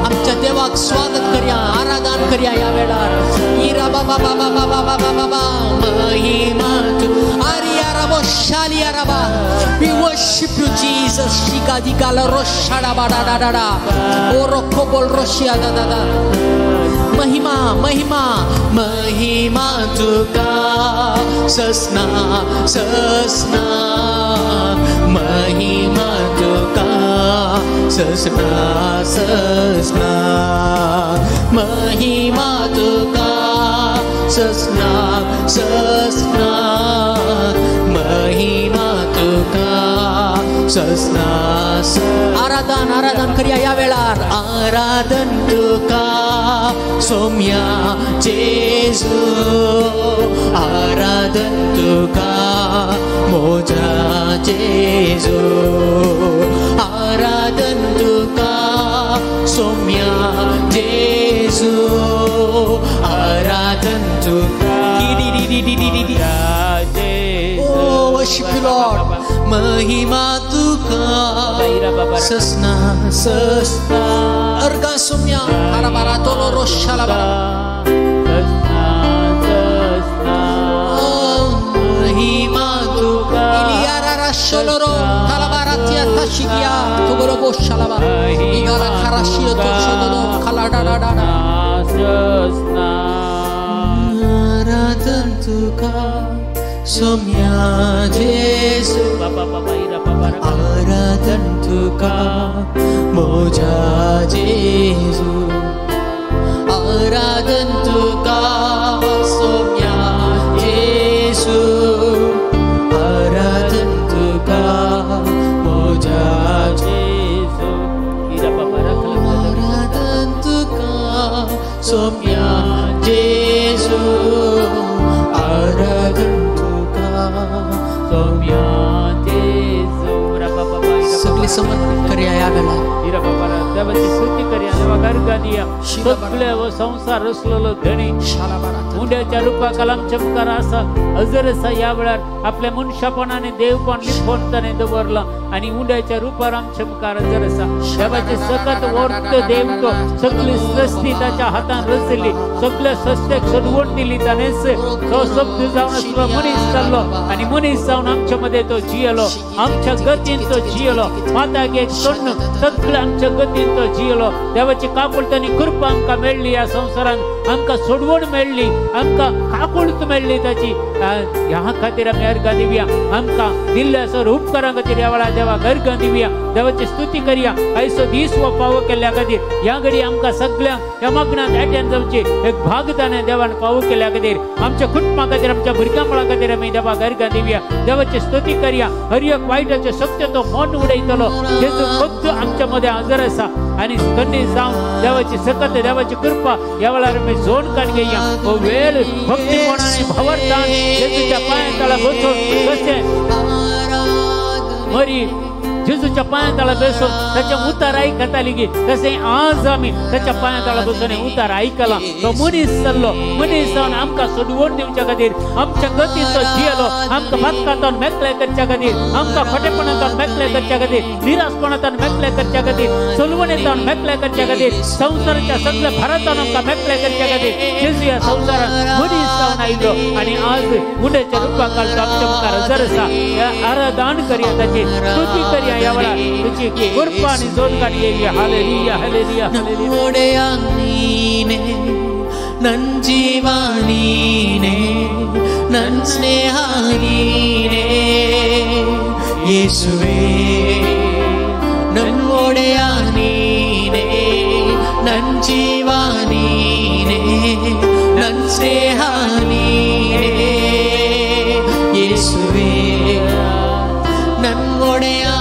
आमच्या देवाक स्वागत करूया आराधन करूया या वेळार इरा बाबा बाबा बाबा बाबा बाबा महिमा तू आरिया राबो Shaliya राबा we worship you Jesus shika dikala roshada bada da da da oroko bol roshia da da da महिमा महिमा महिमा तुका सस्ना सस्ना महिमा तुका सस्ना सस्ना महिमा तुका सस्ना सस्ना महिमा तुका सस्ना आराधन आराधन करूया या वेळार आराधन तुका सोम्या जेजू आराधन तुका मोजा जेजू आराधन तुका सोम्या जेजू आराधन तुका Oh worship you Lord Mahima Tuka सस्ना सस्ना अर्गा Saumya आराबारा तोलो रोशालाबा Mahima Tuka इलियारा राशलोरो kalabaratia tashikia tugorobo shalaba igara karashio toshodo kaladada sasna आराधन तुका सोम्या जेजू आराधन तुका मोजा जेजू आराधन तुका सोम्या जेजू आराधन तुका मोजा जेजू आराधन तुका सोम्या जेजू आराधन तुका सौम्या जेजू सगळे समर्पण करूया यावेळेला हिरा बाबा देवाची स्तुती करूया देवा गर्गा दिया सगळे व संसार रचलेलो धणी मुंड्याच्या रूपा कलाम चमकार असा अजरसा या वेळार आपल्या मनुष्यपणाने देवपण लिपवंताने दवरला आणि मुंड्याच्या रूपा राम चमकार अजरसा देवाचे सकत वर्त देवतो सगळी सृष्टी त्याच्या हातान रचली सगळ्या सस्तेक सडवण दिली त्यानेच तो शब्द जाऊन असलो मनीस चाललो आणि मनीस जाऊन आमच्या मध्ये तो जियलो आमच्या गतीन तो जियलो माता एक सोडून सगळं आमच्या गतीन तो जियलो देवाची काकुळतानी कृपा आमका मेळली या संसारात आमका सोडवण मेळली आमका काकुळत मेळली त्याची ह्या खातीर आमी अर्घा दिवया आमका दिल्ल्या सर उपकारा खातीर या वेळा देवा अर्घा दिवया देवाची स्तुती करूया आयसो दीस व पाव केल्या खातीर या घडी आमका सगळ्यांक या मग्नात एटेन जावची एक भागदाने देवान पाव केल्या खातीर आमच्या कुटुंबा खातीर आमच्या भुरग्यांपणा खातीर आमी देवा अर्घा दिवया देवाची स्तुती करूया हर एक वायटाचे सत्य तो मन उडयतलो जेजू फक्त आमच्या मध्ये हजर आसा आणि कन्नी जावन देवाची सकत देवाची कृपा या वेळार आमी जोड काढ घेया तो वेळ भक्तीपणाने भवरदान जेजूच्या पायातळा बसून कसे मरी जेजूच्या पायातळा बसून त्याच्या उतार ऐकताली गी तसे आज आम्ही त्याच्या पायातळा बसून उतार ऐकला तो मनीस चाललो मनीस जाऊन आमका सोडवून दिवच्या खातीर आमच्या गतीचो जियलो आमका भक्तातून मेकळे करच्या खातीर आमका खोटेपणातून मेकळे करच्या खातीर निराशपणातून मेकळे करच्या खातीर चलवणीतून मेकळे करच्या खातीर संसाराच्या सगळ्या भरातून आमका मेकळे करच्या खातीर जेजू या संसारात मनीस जाऊन आयलो आणि आज मुंड्याच्या रूपाकाल आमच्या मुखार जरसा आराधन करूया त्याची स्तुती करूया या वेळा तुझी कृपा आणि जोड काढी येऊया हालेलुया हालेलुया हालेलुया नन जीवा नीने नन स्नेहा नीने येशुवे नन ओडेया नीने नन जीवा नीने नन स्नेहा नीने येशुवे नन ओडेया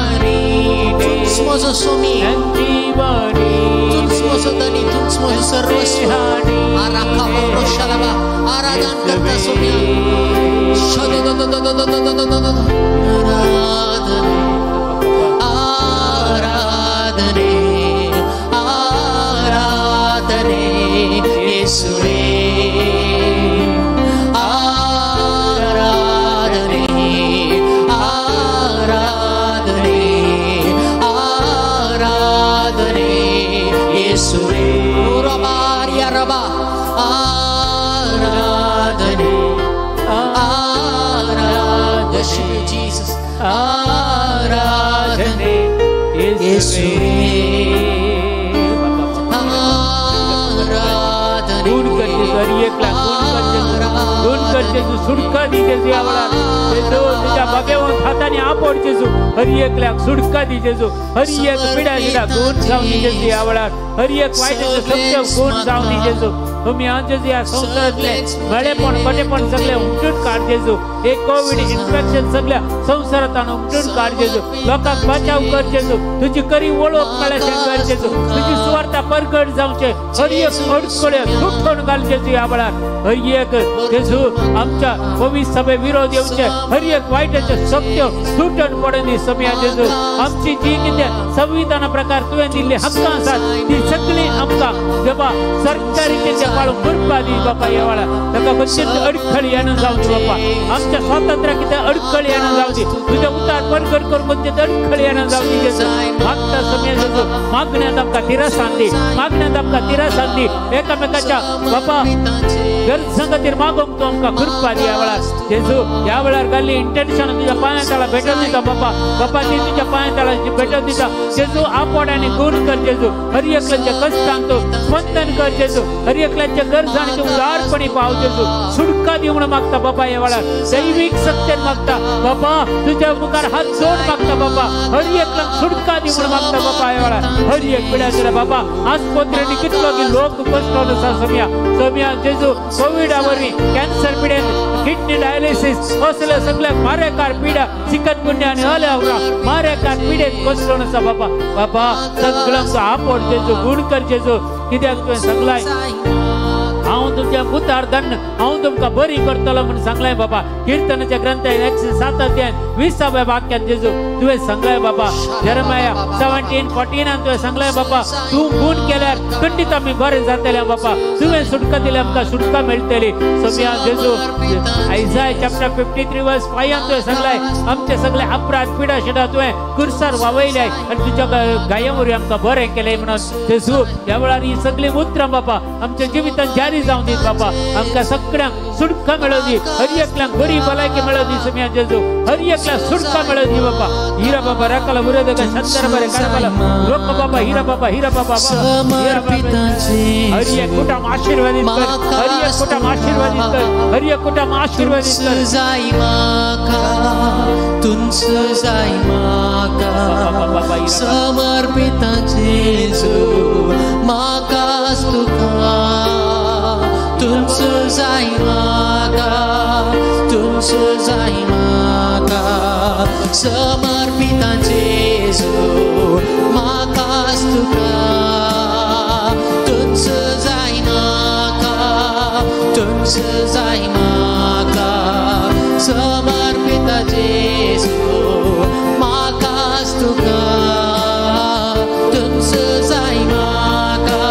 तुझ सोमी तुझ धनी तुझ सर्वस्व आराखा रोषालाबा आराधन करता सोमी आराधने आराधने येशुवे आराधने येशुवे सुडका दी जेजू आवडा जेजू तुझ्या बघेवर हाताने आपड जेजू हरी एक लाख सुडका दी जेजू हरी एक पिढा दिला गुण जाऊन दी जेजू आवडा हरी एक वाईटाचं सत्य गुण जाऊन दी जेजू तुम्ही आज या संसारातले गळेपण कटेपण सगळे उमटून काढ जेजू हे कोविड इन्फेक्शन सगळ्या संसारात उमटून काढ जेजू लोकांक बचाव कर जेजू तुझी करी ओळख कळाशे कर जेजू तुझी सुवार्ता परगट जाऊचे हरी एक अडकळे तुटून घाल जेजू आवडा हरी एक जेजू आमच्या भविष्य सभे विरोध येऊचे हरी एक वाईटाचे सत्य तुटून पडून समय जेजू आमची जी किती संविधान प्रकार तुवें दिल्ली हक्कां आसात ती सगळी आमकां जेव्हा सरकारीचे पाळून कृपा दी बापा येवाळा ताका बच्चेत अडखळी येणं जाऊ दे बापा आमच्या स्वातंत्र्या किती अडखळी येणं जाऊ दे तुझ्या उतार परगट कर बच्चेत अडखळी येणं जाऊ दे जेजू मागता समय जेजू मागण्यात आमकां तिरास आणली मागण्यात आमकां तिरास आणली एकामेकाच्या बापा गरज खातीर मागोंक तूं आमकां कृपा दी येवाळा जेजू ह्या वेळार घाल्ली इंटेन्शन तुझ्या पांयाताळा भेटून दिता बापा बापा ती तुझ्या पांयाताळा भेटून दिता जेजू आपोडाने गुण कर जेजू हर एकल्याच्या कष्टांक तूं स्पंदन कर जेजू हर एकल्याच्या गरजांचे उदारपणी पाव जेजू सुडका दी म्हणून मागता बापा येवाळा दैविक सत्यान मागता बापा तुझ्या मुखार हात जोड मागता बापा हर एकल्याक सुडका दी म्हणून मागता बापा येवाळा हर एक पिढ्या दिला बाबा आस्पत्रेनी कितलो की लोक कष्ट आसा सम्या जेजू कोविड आवरणी कॅन्सर पिड्यान किडनी डायलिसिस असले सगळे मारेकार पिढ्या चिकनगुन्या आणि हल्यावरा मारेकार पिढेत कष्ट आसा बापा बापा सगळ्यांक आपड जेजू गुण कर जेजू कित्याक तुवें सांगलाय हांव तुमच्या मुतार्दन हांव तुमकां बरी करतलो म्हणून सांगलाय बाबा कीर्तनाच्या ग्रंथान 107 अध्याय 20व्या वाक्यात जेजू तुवें सांगलाय बाबा जेरेमाया 17:14 तुवें सांगलाय बाबा तूं गुण केल्यार खंडीत आमी बरें जातले बाबा तुवें सुटका दिल्यार आमकां सुटका मेळटली सोम्या जेजू आयसाया चॅप्टर 53 वर्स 5 तुवें सांगलाय आमचे सगळे अपराध पिडा शिडा तुवें कुर्सार वावयल्याय आनी तुज्या गायांवरी आमकां बरें केलें म्हणून जेजू ह्या वेळार ही सगळी मुद्रां बाबा आमच्या जिवितांत जारी जावं दी बाबा आमकां सगळ्यांक सुटका मेळो दी हर एकल्याक बरी भलायकी मेळो दी सोम्या जेजू हर एकल्याक सुटका मेळो दी बाबा हीरा बाबा राकाला उरदक शंतर बरें करपाला रोक बाबा हीरा बाबा हर एक कुटुंब आशीर्वादित कर हर एक कुटुंब आशीर्वादित कर हर एक कुटुंब आशीर्वादित कर जाई माका तुंच जाई माका समर्पित जेजू माकाच तुका तुंच जाई माका तुंच जाई माका समर्पित जेजू माकाच तुका तुंच जाई माका तुंच जाई माका समर्पित जेजू माकाच तुका तुंच जाई माका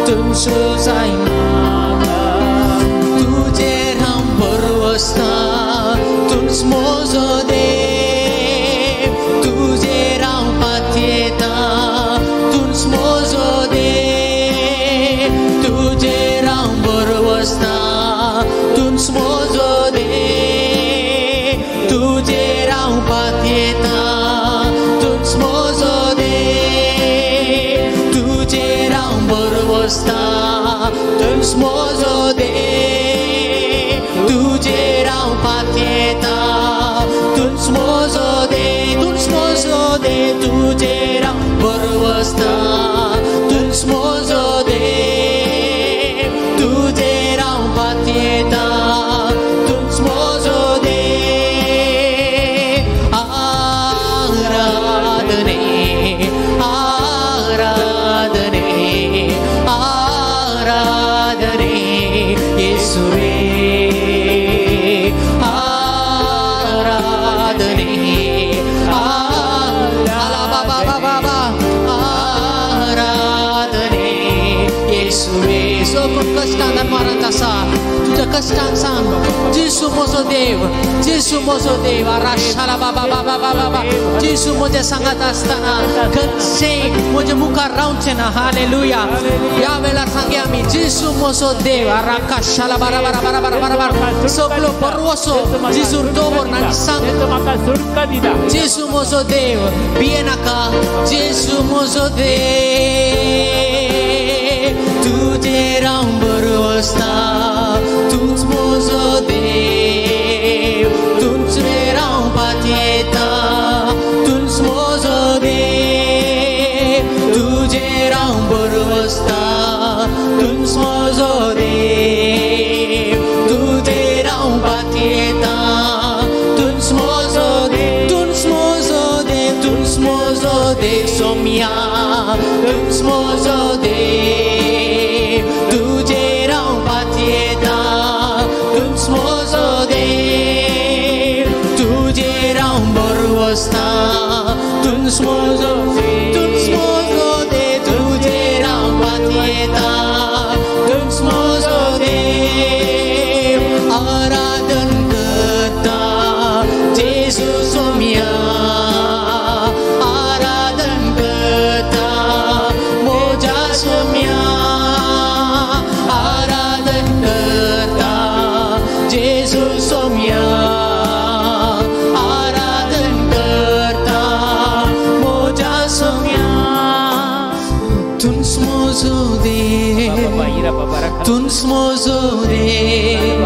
तुंच जाई माका तुजेर हांव भरवसता तुंच म्हजो देव तुजेर हांव पातयेता तुंच म्हजो देव तुजेर हांव भरवसता तुंच म्हजो देव तुजेर हांव पातयेता तुंच म्हजो देव तुजेर हांव भरवसता तुंच म्हजो देव तुजेर हांव पातयेता तुंच म्हजो देव तुंच म्हजो देव तुजेर हांव भरवसता तुंच म्हजो देव तुजेर हांव पातयेता तुंच म्हजो देव आराधने आराधने आराधने येशुवे आराधने आराधने येशुवे जो कोण कष्टांत मरत आसा तुझ्या कष्टांत सांग जेजू म्हजो देव जेजू म्हजो देव आराशाला बाबा बाबा बाबा जेजू म्हजे सांगत आसतना खंयचेय म्हजे मुखार रावचें ना हालेलुया ह्या वेळार सांगया आमी जेजू म्हजो देव आराकाशाला बारा बारा बारा बारा बारा बारा सगळो परवसो जेजूर दवर आनी सांग म्हाका सुटका दिता जेजू म्हजो देव भिये नाका जेजू म्हजो देव तुजेर हांव भरवसता तुंच म्हजो देव तुजेर हांव पातयेता तुंच म्हजो देव तुजेर हांव भरवसता तुंच म्हजो देव तुजेर हांव पातयेता तुंच म्हजो देव तुंच म्हजो देव तुंच म्हजो देव सोम्या तुंच म्हजो देव तुजेर हांव पातयेता तुंच म्हजो देव तुजेर हांव भरवसता तुंच म्हजो देव तुजेर हांव पातयेता तुंच म्हजो देव आराधन करता जेजू सोम्या आराधन करता मोजा सोम्या आराधन करता जेजू सोम्या आराधन करता मोजा सोम्या तुंच म्हजो देव तुंच म्हजो देव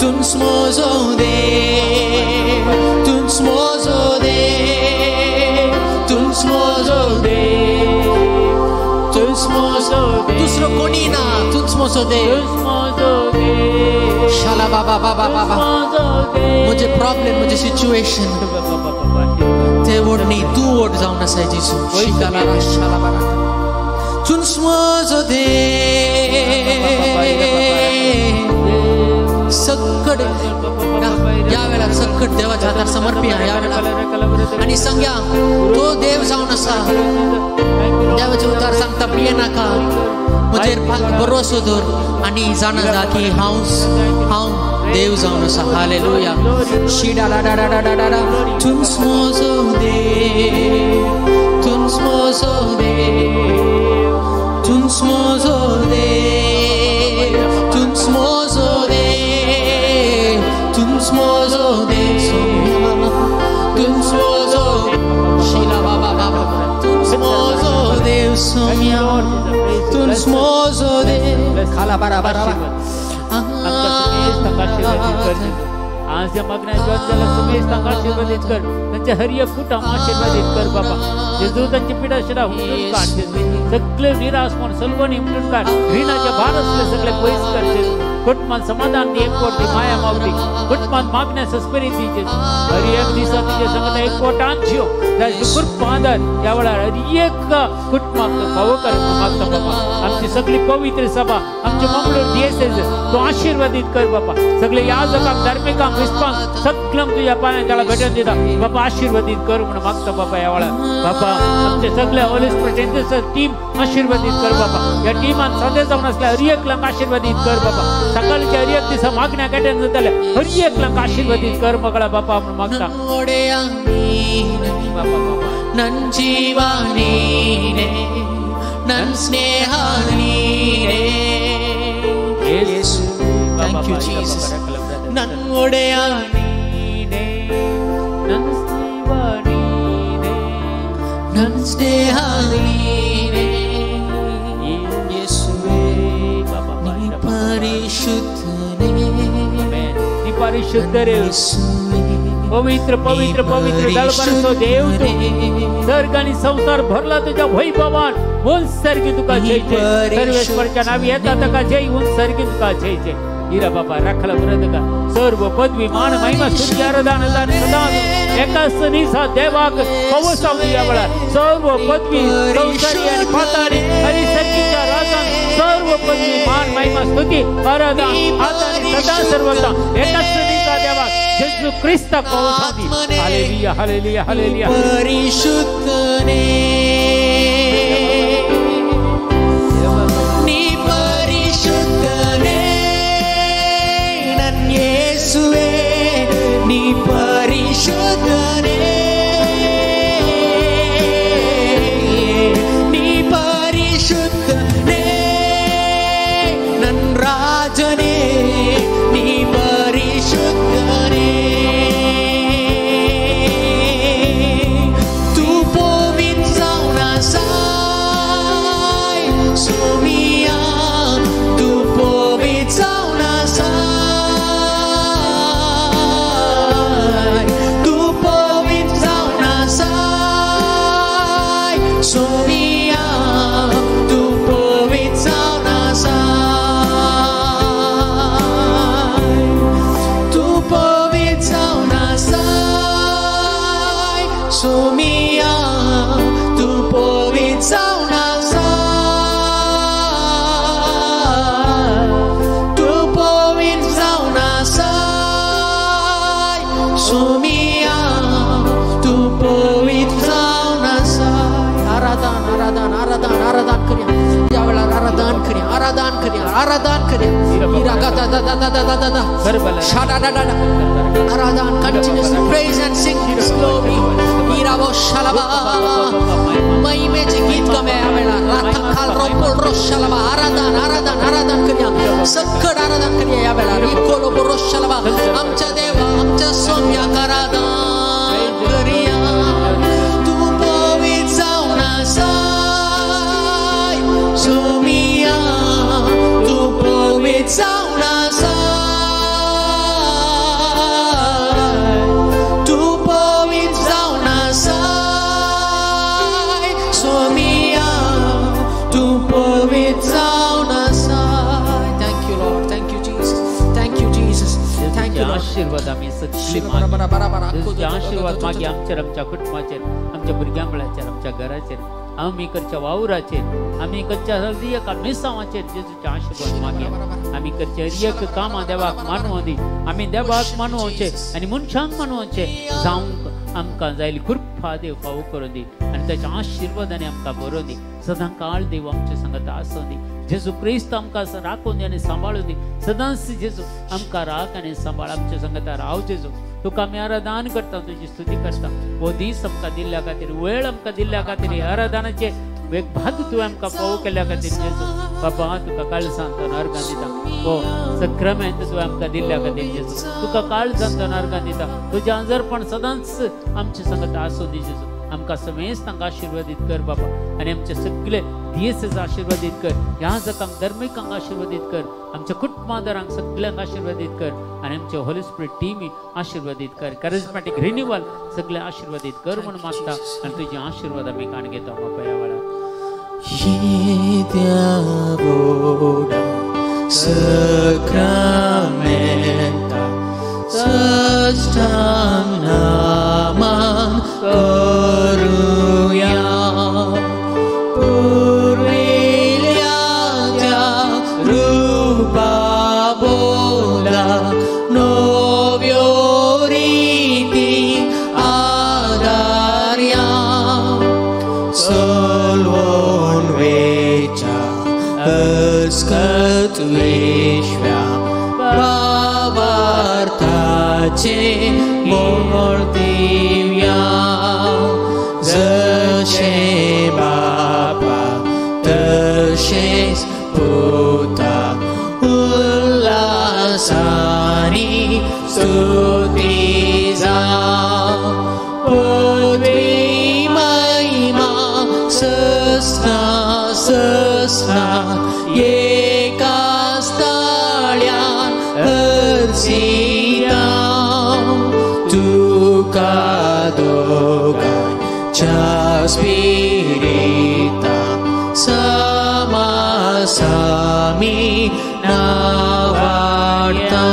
तुंच म्हजो देव तुंच म्हजो देव तुंच म्हजो देव तुंच म्हजो देव दुसरो कोणी ना तुंच म्हजो देव शाला बाबा बाबा बाबा म्हजे प्रॉब्लेम म्हजे सिच्युएशन ते व्हड न्ही तूं व्हड जावन आसा जेजू शाला बाबा तुंच म्हजो देव तुझ्या हातात समर्पित आहे यावेळेला आणि सांग्या तो देव जाऊन असा देवाचे उद्धार सांगता पिये नाका मुझे भरोसो दवर आणि जाणा की हांव देव जाऊन असा हालेलुया शिडा ला डा डा डा डा डा तुम स्मोजो देव तुम स्मोजो देव तुम स्मोजो देव तुम स्मोजो देव तुम स्मोजो देव तुम स्मोजो शिला बाबा बाबा तुम स्मोजो देव सोम्या तुम स्मोजो देव खाला बारा बारा आज या मागण्याच्या सुमेश तांका आशीर्वादित कर त्यांच्या हरिय कुटुंब आशीर्वादित कर बाबा जेजू त्यांची पिढा शिडा हुंडून काढते सगळे निराश म्हणून सलवणी हुंडून काढ ऋणाच्या भार असले सगळे पैस करते कुटुंबात समाधान दी एक कोटी माया मावती कुटुंबात मागण्या सस्पेरी दीचे हरि एक दिवसा तुझे संगत एक कोटा आणशियो त्याची कृपा आदर यावेळा हरि एक कुटुंबात भाव कर मागता बाबा आमची सगळी पवित्र सभा आमचे मंगळूर डीएसएस तो आशीर्वादित कर बाबा सगळे याजकांक धार्मिकांक विस्पांक सगळं तुझ्या पाण्यात त्याला भेटून देता बाबा आशीर्वादित कर म्हणून मागता बाबा यावेळा बाबा आमचे सगळे होली स्पिरिट टीम आशीर्वादित कर बाबा या टीमान सदैव जाऊन असल्या हरि एक लंक आशीर्वादित कर बाबा सकाळच्या हरि एक दिवसा मागण्या काढून जातल्या हरि एक लंक आशीर्वादित कर मगळा बाबा म्हणून मागता नन जीवा नीने नन स्नेह नीने येशू थैंक यू जीसस नन ओडेया नीने नन जीवा नीने नन स्नेह नीने येशू बाबा नी परिशुद्ध नी परिशुद्ध रे पवित्र पवित्र पवित्र दळबरसो देव तू सर्ग आणि संसार भरला तुझ्या वैभवान बोल सर्गी तुका जय जय सर्वेश्वरच्या नावी येता तका जय उन सर्गी तुका जय जय हिरा बाबा राखला व्रत का सर्व पदवी मान महिमा स्तुती आराधना सदा एकाच निसा देवाक पवसावली यावळा सर्व पदवी संसारी आणि पाताळी हरी सर्गीच्या राजा सर्व पदवी मान महिमा स्तुती आराधना आदर सदा सर्वता एकाच निसा देवा येशू ख्रिस्त पवसादी हालेलुया हालेलुया हालेलुया परिशुद्ध ने नी परिशुद्ध ने नन येशुवे नी परिशुद्ध ने नी परिशुद्ध ने नन राजने नी परिशुद्ध ने तू पवित्र जाऊन असाय सोमिया तू पवित्र जाऊन असाय तू पवित्र जाऊन असाय सोमिया तू पवित्र जाऊन असाय तू पवित्र जाऊन असाय सोमिया तू पवित्र जाऊन असाय तू पवित्र जाऊन असाय सोमिया तू पवित्र जाऊन असाय आराधन आराधन आराधन आराधन करूया यावेळा आराधन करूया आराधन करूया आराधन करूया हिरा गादा दा दा दा दा दा दा शाडा डा डा आराधन continuously praise and sing his glory हिरा वो शालाबा महिमेचे गीत गमे यावेळा राथा खाल रोपोल रोश शालाबा आराधन आराधन आराधन करूया सकड आराधन करूया यावेळा रिकोलो रोश शालाबा आमच्या देवा आमच्या सोम्या आराधन करूया तू पवित्र जाऊन असाय सोमिया तू पवित्र जाऊन असाय तू पवित्र जाऊन असाय सोमिया तू पवित्र जाऊन असाय थँक आशीर्वाद आम्ही सगळी तुझे आशीर्वाद मागे आमच्या कुटुंबाचेर आमच्या भुरग्यां मुलाचेर आमच्या घराचेर आम्ही करच्या वावराचेर आम्ही करच्या हल्दी एका मिसावाचेर जेजूचे आशीर्वाद मागया आम्ही करच्या एक कामां देवाक मानवोदी आम्ही देवाक मानवोचे आनी मनशांक मानवोचे जावंक आमकां जायली कृपा देव फावो करून दी आनी त्याच्या आशीर्वादाने आमकां बरोवन दी सदां काळ देव आमचे संगत आसूं दी जेजू क्रिस्त आमकां राखून दी आनी सांबाळून दी सदांच जेजू आमकां राख आनी सांबाळ आमच्या संगता राव जेजू तुका आमी आराधन करता तुजी स्तुती करता हो दीस आमकां दिल्ल्या खातीर वेळ आमकां दिल्ल्या खातीर आराधनाचे एक भाग तुवें आमकां फावो केल्ल्या खातीर जेजू बाबा तुका काळजांत अर्गां दिता हो सक्रामेंत तुवें आमकां दिल्ल्या खातीर जेजू तुका काळजांत अर्गां दिता तुजें आजारपण सदांच आमचे संगत आसूं दी जेजू आमकां समेस्त तांकां आशिर्वादीत कर बाबा आनी आमचे सगळे दियेस आशिर्वादीत कर ह्या जगांक धर्मिकांक आशिर्वादीत कर आमच्या कुटुंबादारांक सगळ्यांक आशिर्वादीत कर आनी आमचे होली स्पिरीट टीम आशिर्वादीत कर कॅरिझमॅटिक रिन्यूवल सगळे आशिर्वादीत कर म्हणून मागता आनी तुजे आशिर्वाद आमी काण घेता बाबा ह्या वेळार मोर्तिव्या जशे बापा तशेच पुता उल्हासानी स्तुती जाव पदवी महिमा सस्ना सस्ना एका स्थळ्यान हरसिता तुका दोगांच्या स्पिरिता समासामी नावाडता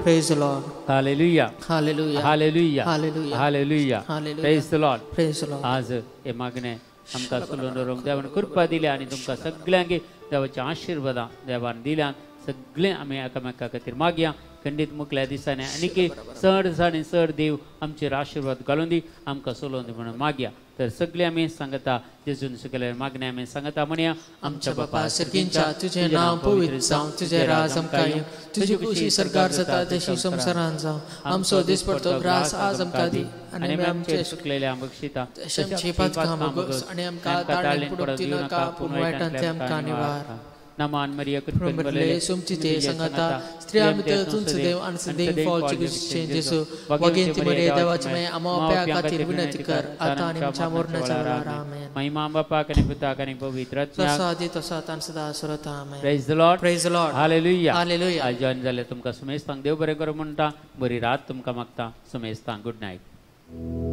Praise the Lord. Hallelujah. Hallelujah. Hallelujah. Hallelujah. Hallelujah. Hallelujah. Praise the Lord. Praise the Lord. आज हे मागणे आमकां सुलोन देवान कृपा दिल्या आनी तुमकां सगळ्यांक देवाचे आशीर्वाद देवान दिल्यान सगळे आमी एकामेका खातीर मागया खंडीत मुखल्या दिसांनी आनी चड आनी चड देव आमचेर आशीर्वाद घालून दी आमकां सोलोवन दी म्हणून मागया तर सगळे आमी सांगता जेजून सुकेल्यार मागणे आमी सांगता म्हणया आमच्या बापा सर्गींच्या तुझे नाव पवित्र जावं तुझे राज आमकां येवं तुजी खुशी सरकार जाता तशी संवसारांत जावं आमचो दिसपडतो ग्रास आज आमकां दी आनी आमचे सुकलेल्या बक्षिता आमची पातकां मागोस आनी आमकां ताळणें पडूंक दिवं नाका पूण वायटांतले आमकां निवार नमान मरिया प्रभुले सुमची ते संगता स्त्रिया भितर तुमचो देव आनी सदैव फळची गुशे जेसू वगेंती मरिया देवाची माय आमोप्या खातीर विनंती कर आता आनी आमच्या मरणाच्या वेळार आमेन महिमा बापाक आनी पुताक आनी पवित्र आत्म्याक तसा आदी तसा आतां सदा आसरत amen praise the Lord praise the Lord hallelujah hallelujah आज जॉइन जाले तुमकां समेस्तांक देव बरें करूं म्हणटा बरी रात तुमकां मागता समेस्तांक गुड नायट